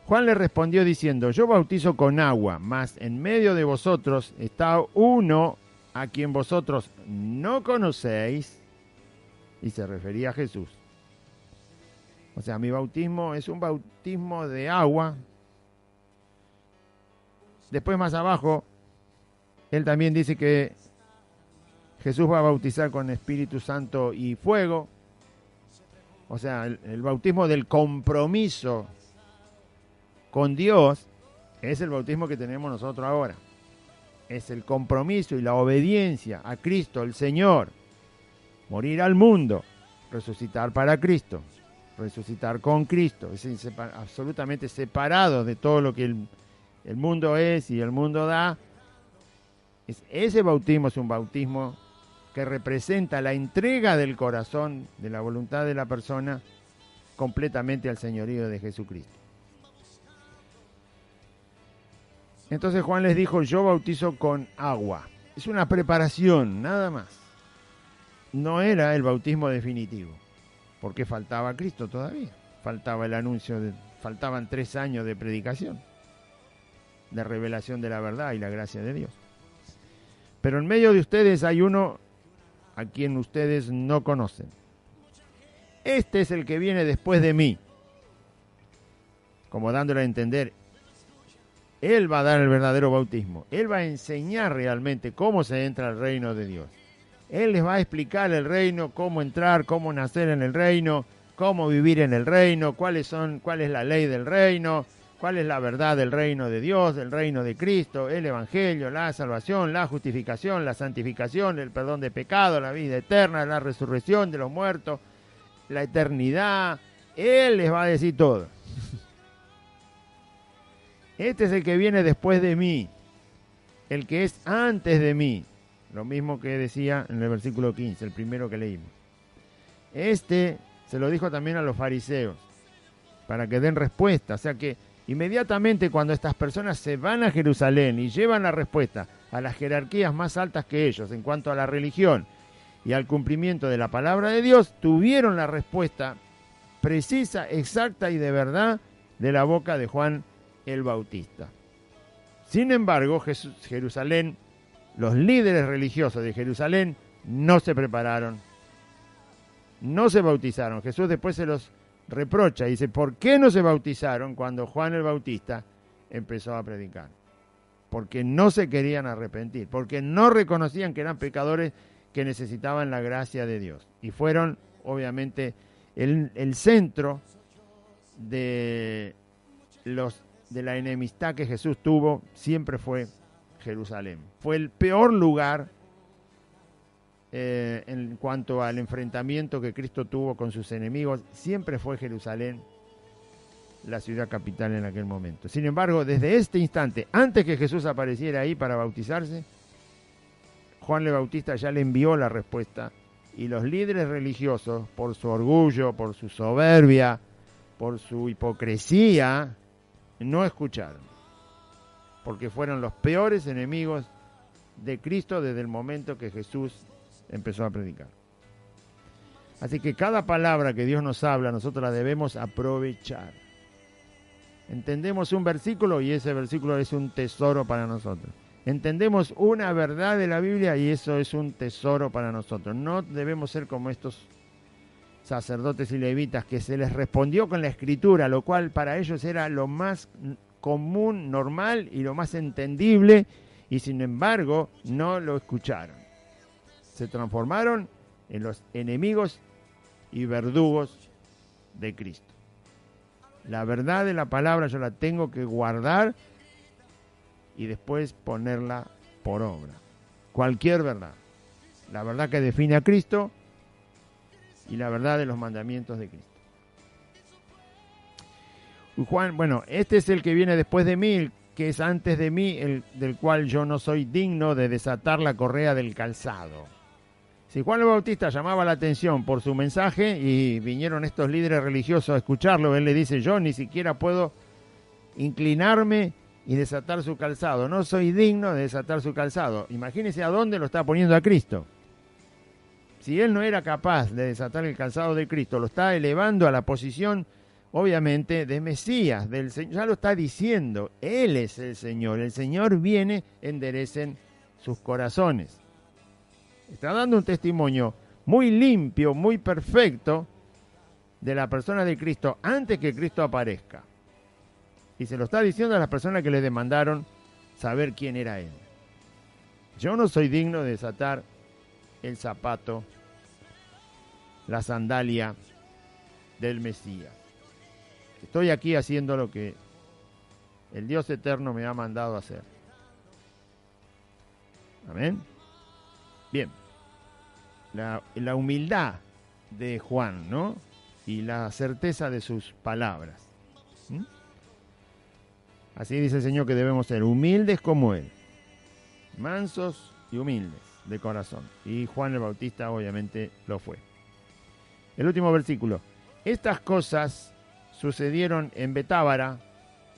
[SPEAKER 2] Juan le respondió diciendo, yo bautizo con agua, mas en medio de vosotros está uno a quien vosotros no conocéis, y se refería a Jesús. O sea, mi bautismo es un bautismo de agua. Después más abajo, él también dice que Jesús va a bautizar con Espíritu Santo y fuego. O sea, el bautismo del compromiso con Dios es el bautismo que tenemos nosotros ahora. Es el compromiso y la obediencia a Cristo, el Señor. Morir al mundo, resucitar para Cristo, resucitar con Cristo. Es absolutamente separado de todo lo que el mundo es y el mundo da. Ese bautismo es un bautismo que representa la entrega del corazón, de la voluntad de la persona, completamente al señorío de Jesucristo. Entonces Juan les dijo, yo bautizo con agua. Es una preparación, nada más. No era el bautismo definitivo, porque faltaba Cristo todavía. Faltaba el anuncio, faltaban 3 años de predicación, de revelación de la verdad y la gracia de Dios. Pero en medio de ustedes hay uno a quien ustedes no conocen. Este es el que viene después de mí. Como dándole a entender, Él va a dar el verdadero bautismo. Él va a enseñar realmente cómo se entra al reino de Dios. Él les va a explicar el reino, cómo entrar, cómo nacer en el reino, cómo vivir en el reino, cuál es la ley del reino, cuál es la verdad del reino de Dios, del reino de Cristo, el evangelio, la salvación, la justificación, la santificación, el perdón de pecado, la vida eterna, la resurrección de los muertos, la eternidad. Él les va a decir todo. Este es el que viene después de mí, el que es antes de mí. Lo mismo que decía en el versículo 15, el primero que leímos. Este se lo dijo también a los fariseos, para que den respuesta. O sea que inmediatamente cuando estas personas se van a Jerusalén y llevan la respuesta a las jerarquías más altas que ellos en cuanto a la religión y al cumplimiento de la palabra de Dios, tuvieron la respuesta precisa, exacta y de verdad de la boca de Juan el Bautista. Sin embargo, Jerusalén, los líderes religiosos de Jerusalén no se prepararon, no se bautizaron. Jesús después se los reprocha y dice, ¿por qué no se bautizaron cuando Juan el Bautista empezó a predicar? Porque no se querían arrepentir, porque no reconocían que eran pecadores que necesitaban la gracia de Dios. Y fueron, obviamente, el centro de la enemistad que Jesús tuvo, siempre fue Jerusalén. Fue el peor lugar en cuanto al enfrentamiento que Cristo tuvo con sus enemigos. Siempre fue Jerusalén la ciudad capital en aquel momento. Sin embargo, desde este instante, antes que Jesús apareciera ahí para bautizarse, Juan el Bautista ya le envió la respuesta, y los líderes religiosos, por su orgullo, por su soberbia, por su hipocresía, no escucharon, porque fueron los peores enemigos de Cristo desde el momento que Jesús empezó a predicar. Así que cada palabra que Dios nos habla, nosotros la debemos aprovechar. Entendemos un versículo y ese versículo es un tesoro para nosotros. Entendemos una verdad de la Biblia y eso es un tesoro para nosotros. No debemos ser como estos sacerdotes y levitas que se les respondió con la escritura, lo cual para ellos era lo más común, normal y lo más entendible, y sin embargo no lo escucharon. Se transformaron en los enemigos y verdugos de Cristo. La verdad de la palabra yo la tengo que guardar y después ponerla por obra. Cualquier verdad. La verdad que define a Cristo y la verdad de los mandamientos de Cristo. Y Juan, bueno, este es el que viene después de mí, que es antes de mí, del cual yo no soy digno de desatar la correa del calzado. Si Juan el Bautista llamaba la atención por su mensaje y vinieron estos líderes religiosos a escucharlo, él le dice, yo ni siquiera puedo inclinarme y desatar su calzado. No soy digno de desatar su calzado. Imagínense a dónde lo está poniendo a Cristo. Si él no era capaz de desatar el calzado de Cristo, lo está elevando a la posición, obviamente, de Mesías, del Señor. Ya lo está diciendo, Él es el Señor viene, enderecen sus corazones. Está dando un testimonio muy limpio, muy perfecto de la persona de Cristo antes que Cristo aparezca. Y se lo está diciendo a las personas que le demandaron saber quién era Él. Yo no soy digno de desatar el zapato, la sandalia del Mesías. Estoy aquí haciendo lo que el Dios eterno me ha mandado hacer. Amén. Bien. La humildad de Juan, ¿no? Y la certeza de sus palabras. Así dice el Señor que debemos ser humildes como Él. Mansos y humildes de corazón. Y Juan el Bautista obviamente lo fue. El último versículo. Estas cosas sucedieron en Betábara,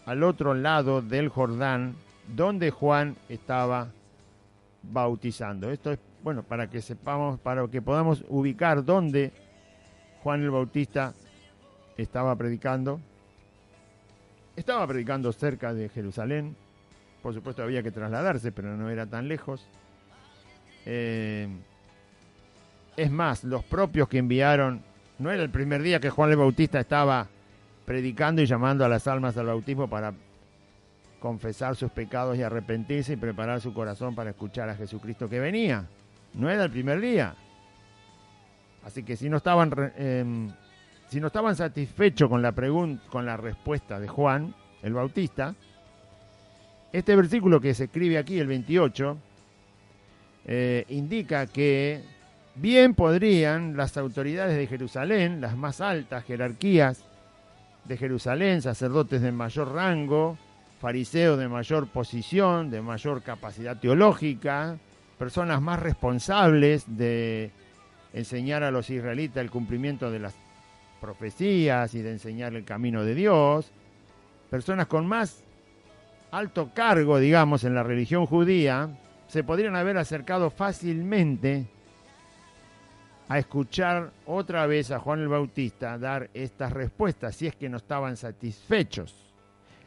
[SPEAKER 2] al otro lado del Jordán, donde Juan estaba bautizando. Esto es, bueno, para que sepamos, para que podamos ubicar dónde Juan el Bautista estaba predicando. Estaba predicando cerca de Jerusalén. Por supuesto había que trasladarse, pero no era tan lejos. Es más, los propios que enviaron, no era el primer día que Juan el Bautista estaba predicando y llamando a las almas al bautismo para confesar sus pecados y arrepentirse y preparar su corazón para escuchar a Jesucristo que venía. No era el primer día. Así que si no estaban satisfechos con la respuesta de Juan el Bautista, este versículo que se escribe aquí, el 28, indica que bien podrían las autoridades de Jerusalén, las más altas jerarquías de Jerusalén, sacerdotes de mayor rango, fariseos de mayor posición, de mayor capacidad teológica, personas más responsables de enseñar a los israelitas el cumplimiento de las profecías y de enseñar el camino de Dios, personas con más alto cargo, digamos, en la religión judía, se podrían haber acercado fácilmente a escuchar otra vez a Juan el Bautista dar estas respuestas, si es que no estaban satisfechos.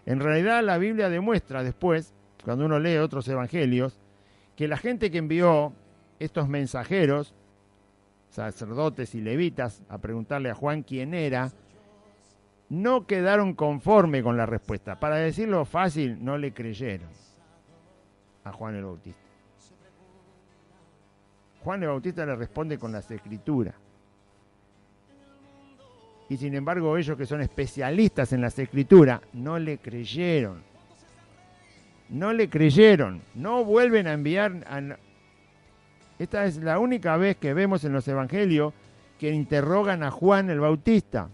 [SPEAKER 2] En realidad la Biblia demuestra después, cuando uno lee otros evangelios, que la gente que envió estos mensajeros, sacerdotes y levitas, a preguntarle a Juan quién era, no quedaron conforme con la respuesta. Para decirlo fácil, no le creyeron a Juan el Bautista. Juan el Bautista le responde con las Escrituras. Y sin embargo, ellos que son especialistas en las Escrituras, no le creyeron. No le creyeron. No vuelven a enviar. Esta es la única vez que vemos en los evangelios que interrogan a Juan el Bautista.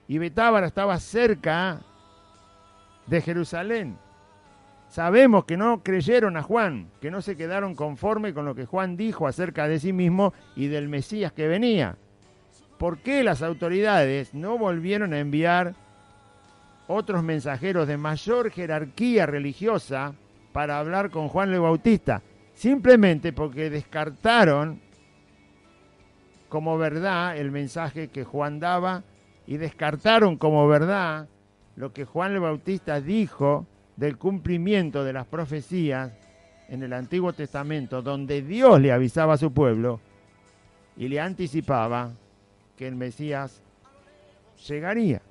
[SPEAKER 2] Y Betábara estaba cerca de Jerusalén. Sabemos que no creyeron a Juan, que no se quedaron conforme con lo que Juan dijo acerca de sí mismo y del Mesías que venía. ¿Por qué las autoridades no volvieron a enviar otros mensajeros de mayor jerarquía religiosa para hablar con Juan el Bautista? Simplemente porque descartaron como verdad el mensaje que Juan daba y descartaron como verdad lo que Juan el Bautista dijo del cumplimiento de las profecías en el Antiguo Testamento, donde Dios le avisaba a su pueblo y le anticipaba que el Mesías llegaría.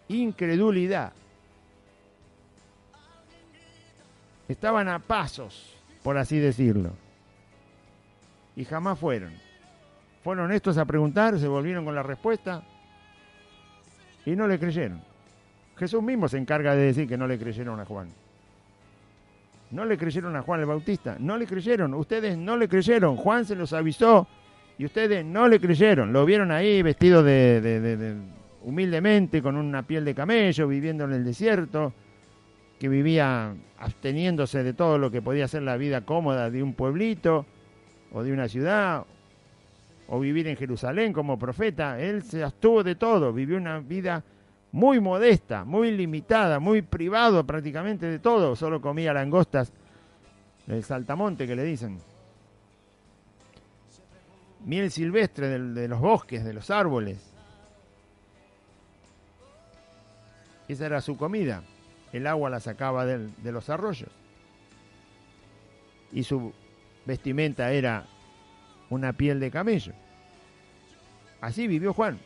[SPEAKER 2] Incredulidad. Estaban a pasos, por así decirlo, y jamás fueron. Fueron estos a preguntar, se volvieron con la respuesta y no le creyeron. Jesús mismo se encarga de decir que no le creyeron a Juan. No le creyeron a Juan el Bautista. No le creyeron. Ustedes no le creyeron. Juan se los avisó y ustedes no le creyeron. Lo vieron ahí vestido de humildemente, con una piel de camello, viviendo en el desierto, que vivía absteniéndose de todo lo que podía ser la vida cómoda de un pueblito o de una ciudad, o vivir en Jerusalén como profeta. Él se abstuvo de todo, vivió una vida muy modesta, muy limitada, muy privado prácticamente de todo. Solo comía langostas del saltamonte, que le dicen. Miel silvestre de los bosques, de los árboles. Esa era su comida. El agua la sacaba de los arroyos. Y su vestimenta era una piel de camello. Así vivió Juan,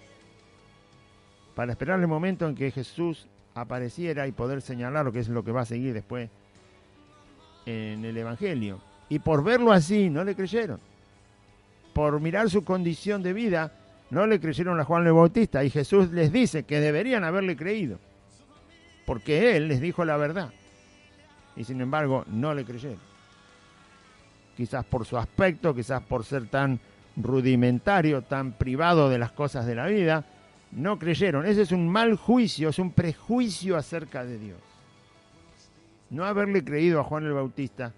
[SPEAKER 2] para esperar el momento en que Jesús apareciera y poder señalar lo que es lo que va a seguir después en el Evangelio. Y por verlo así, no le creyeron. Por mirar su condición de vida, no le creyeron a Juan el Bautista. Y Jesús les dice que deberían haberle creído, porque él les dijo la verdad. Y sin embargo, no le creyeron. Quizás por su aspecto, quizás por ser tan rudimentario, tan privado de las cosas de la vida, no creyeron. Ese es un mal juicio, es un prejuicio acerca de Dios. No haberle creído a Juan el Bautista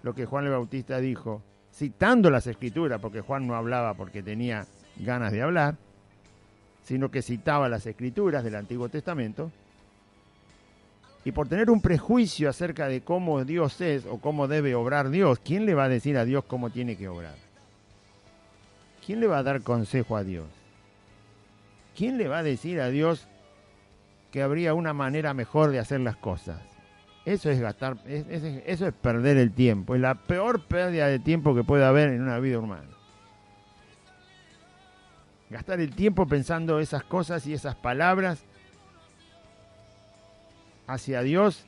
[SPEAKER 2] lo que Juan el Bautista dijo, citando las Escrituras, porque Juan no hablaba porque tenía ganas de hablar, sino que citaba las Escrituras del Antiguo Testamento, y por tener un prejuicio acerca de cómo Dios es o cómo debe obrar Dios. ¿Quién le va a decir a Dios cómo tiene que obrar? ¿Quién le va a dar consejo a Dios? ¿Quién le va a decir a Dios que habría una manera mejor de hacer las cosas? Eso es gastar, eso es perder el tiempo. Es la peor pérdida de tiempo que puede haber en una vida humana. Gastar el tiempo pensando esas cosas y esas palabras hacia Dios.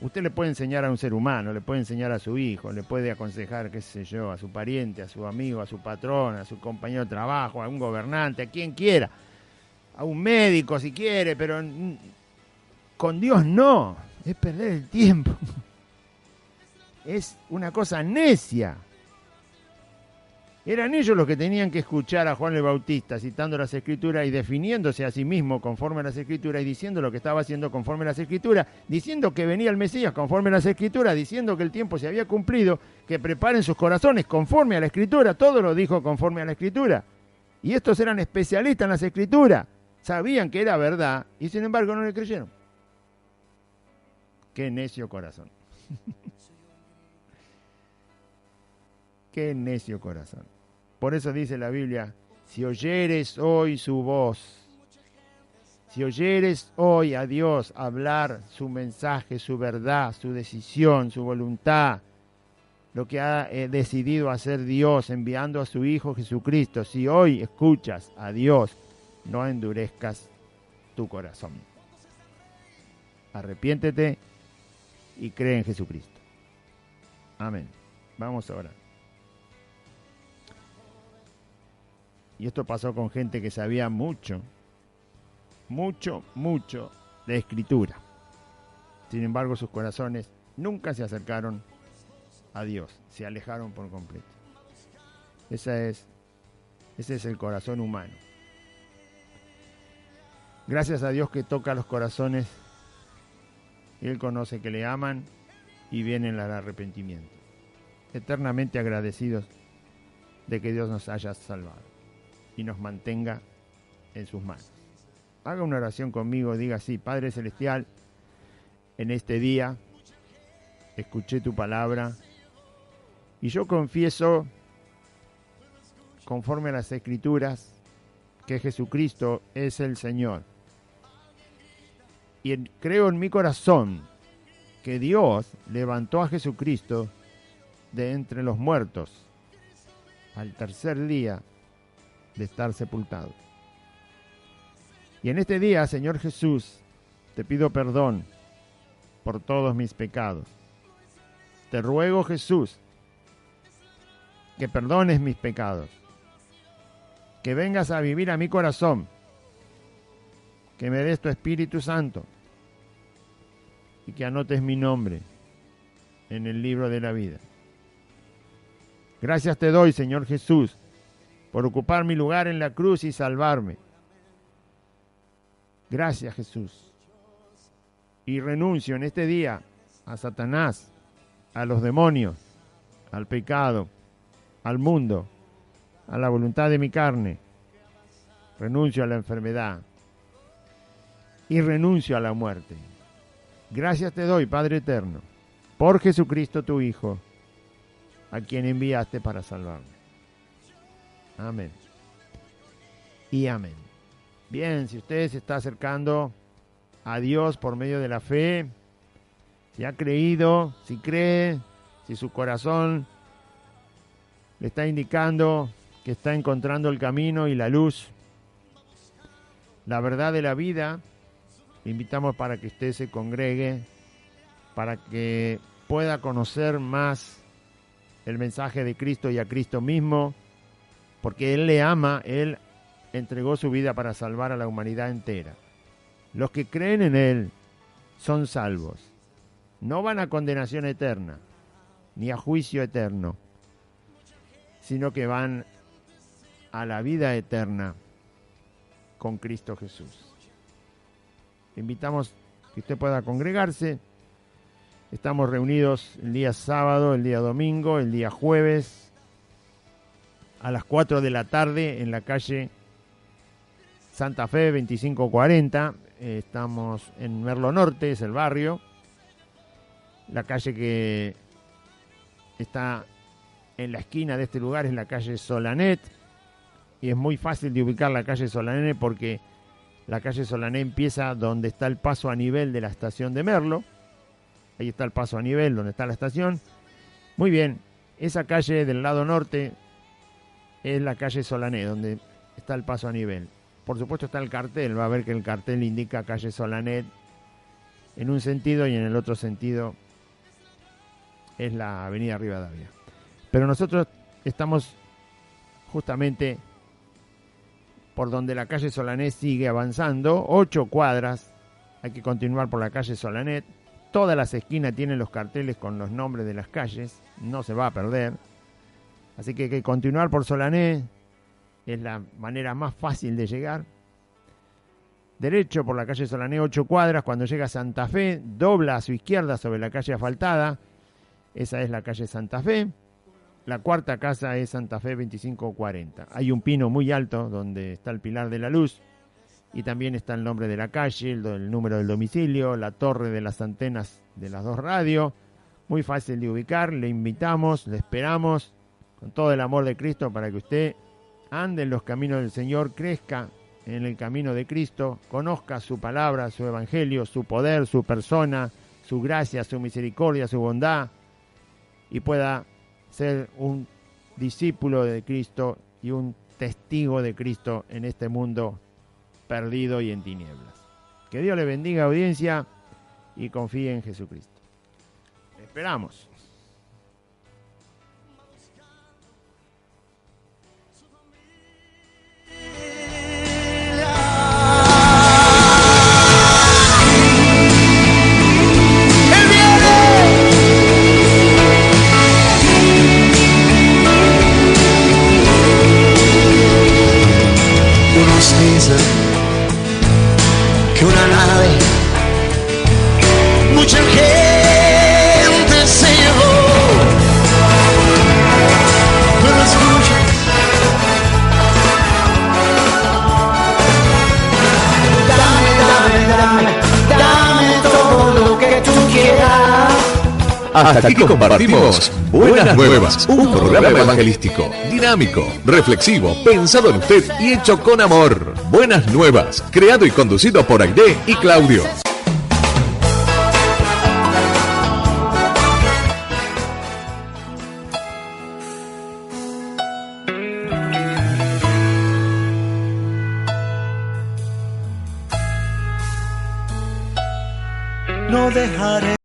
[SPEAKER 2] Usted le puede enseñar a un ser humano, le puede enseñar a su hijo, le puede aconsejar, qué sé yo, a su pariente, a su amigo, a su patrón, a su compañero de trabajo, a un gobernante, a quien quiera, a un médico si quiere, pero con Dios no, es perder el tiempo. Es una cosa necia. Eran ellos los que tenían que escuchar a Juan el Bautista citando las Escrituras y definiéndose a sí mismo conforme a las Escrituras y diciendo lo que estaba haciendo conforme a las Escrituras, diciendo que venía el Mesías conforme a las Escrituras, diciendo que el tiempo se había cumplido, que preparen sus corazones conforme a la Escritura. Todo lo dijo conforme a la Escritura. Y estos eran especialistas en las Escrituras, sabían que era verdad y sin embargo no le creyeron. Qué necio corazón. Qué necio corazón. Por eso dice la Biblia, si oyeres hoy su voz, si oyeres hoy a Dios hablar su mensaje, su verdad, su decisión, su voluntad, lo que ha decidido hacer Dios enviando a su Hijo Jesucristo, si hoy escuchas a Dios, no endurezcas tu corazón. Arrepiéntete y cree en Jesucristo. Amén. Vamos a orar. Y esto pasó con gente que sabía mucho de Escritura. Sin embargo, sus corazones nunca se acercaron a Dios, se alejaron por completo. Ese es el corazón humano. Gracias a Dios que toca los corazones, Él conoce que le aman y vienen al arrepentimiento. Eternamente agradecidos de que Dios nos haya salvado y nos mantenga en sus manos. Haga una oración conmigo, diga así: Padre Celestial, en este día escuché tu palabra y yo confieso, conforme a las Escrituras, que Jesucristo es el Señor. Y creo en mi corazón que Dios levantó a Jesucristo de entre los muertos al tercer día de estar sepultado. Y en este día, Señor Jesús, te pido perdón por todos mis pecados. Te ruego, Jesús, que perdones mis pecados, que vengas a vivir a mi corazón, que me des tu Espíritu Santo y que anotes mi nombre en el libro de la vida. Gracias te doy, Señor Jesús, por ocupar mi lugar en la cruz y salvarme. Gracias, Jesús. Y renuncio en este día a Satanás, a los demonios, al pecado, al mundo, a la voluntad de mi carne. Renuncio a la enfermedad y renuncio a la muerte. Gracias te doy, Padre eterno, por Jesucristo tu Hijo, a quien enviaste para salvarme. Amén. Y amén. Bien, si usted se está acercando a Dios por medio de la fe, si ha creído, si cree, si su corazón le está indicando que está encontrando el camino y la luz, la verdad de la vida, le invitamos para que usted se congregue, para que pueda conocer más el mensaje de Cristo y a Cristo mismo, porque Él le ama, Él entregó su vida para salvar a la humanidad entera. Los que creen en Él son salvos. No van a condenación eterna, ni a juicio eterno, sino que van a la vida eterna con Cristo Jesús. Le invitamos que usted pueda congregarse. Estamos reunidos el día sábado, el día domingo, el día jueves, a las 4 de la tarde en la calle Santa Fe 2540. Estamos en Merlo Norte, es el barrio. La calle que está en la esquina de este lugar es la calle Solanet. Y es muy fácil de ubicar la calle Solanet porque la calle Solanet empieza donde está el paso a nivel de la estación de Merlo. Ahí está el paso a nivel donde está la estación. Muy bien, esa calle del lado norte es la calle Solanet, donde está el paso a nivel. Por supuesto está el cartel, va a ver que el cartel indica calle Solanet en un sentido y en el otro sentido es la avenida Rivadavia. Pero nosotros estamos justamente por donde la calle Solanet sigue avanzando, 8 cuadras, hay que continuar por la calle Solanet. Todas las esquinas tienen los carteles con los nombres de las calles, no se va a perder. Así que hay que continuar por Solanet, es la manera más fácil de llegar. Derecho por la calle Solanet, 8 cuadras, cuando llega a Santa Fe, dobla a su izquierda sobre la calle asfaltada, esa es la calle Santa Fe. La cuarta casa es Santa Fe 2540. Hay un pino muy alto donde está el Pilar de la Luz y también está el nombre de la calle, el número del domicilio, la torre de las antenas de las 2 radios. Muy fácil de ubicar, le invitamos, le esperamos con todo el amor de Cristo para que usted ande en los caminos del Señor, crezca en el camino de Cristo, conozca su palabra, su evangelio, su poder, su persona, su gracia, su misericordia, su bondad y pueda ser un discípulo de Cristo y un testigo de Cristo en este mundo perdido y en tinieblas. Que Dios le bendiga, audiencia, y confíe en Jesucristo. Esperamos.
[SPEAKER 3] Que una nave, mucha gente se llevó, pero escucha, dame todo lo que tú quieras.
[SPEAKER 4] Hasta aquí compartimos Buenas Nuevas, un programa evangelístico, dinámico, reflexivo, pensado en usted y hecho con amor. Buenas Nuevas, creado y conducido por Aide y Claudio.
[SPEAKER 3] No dejaré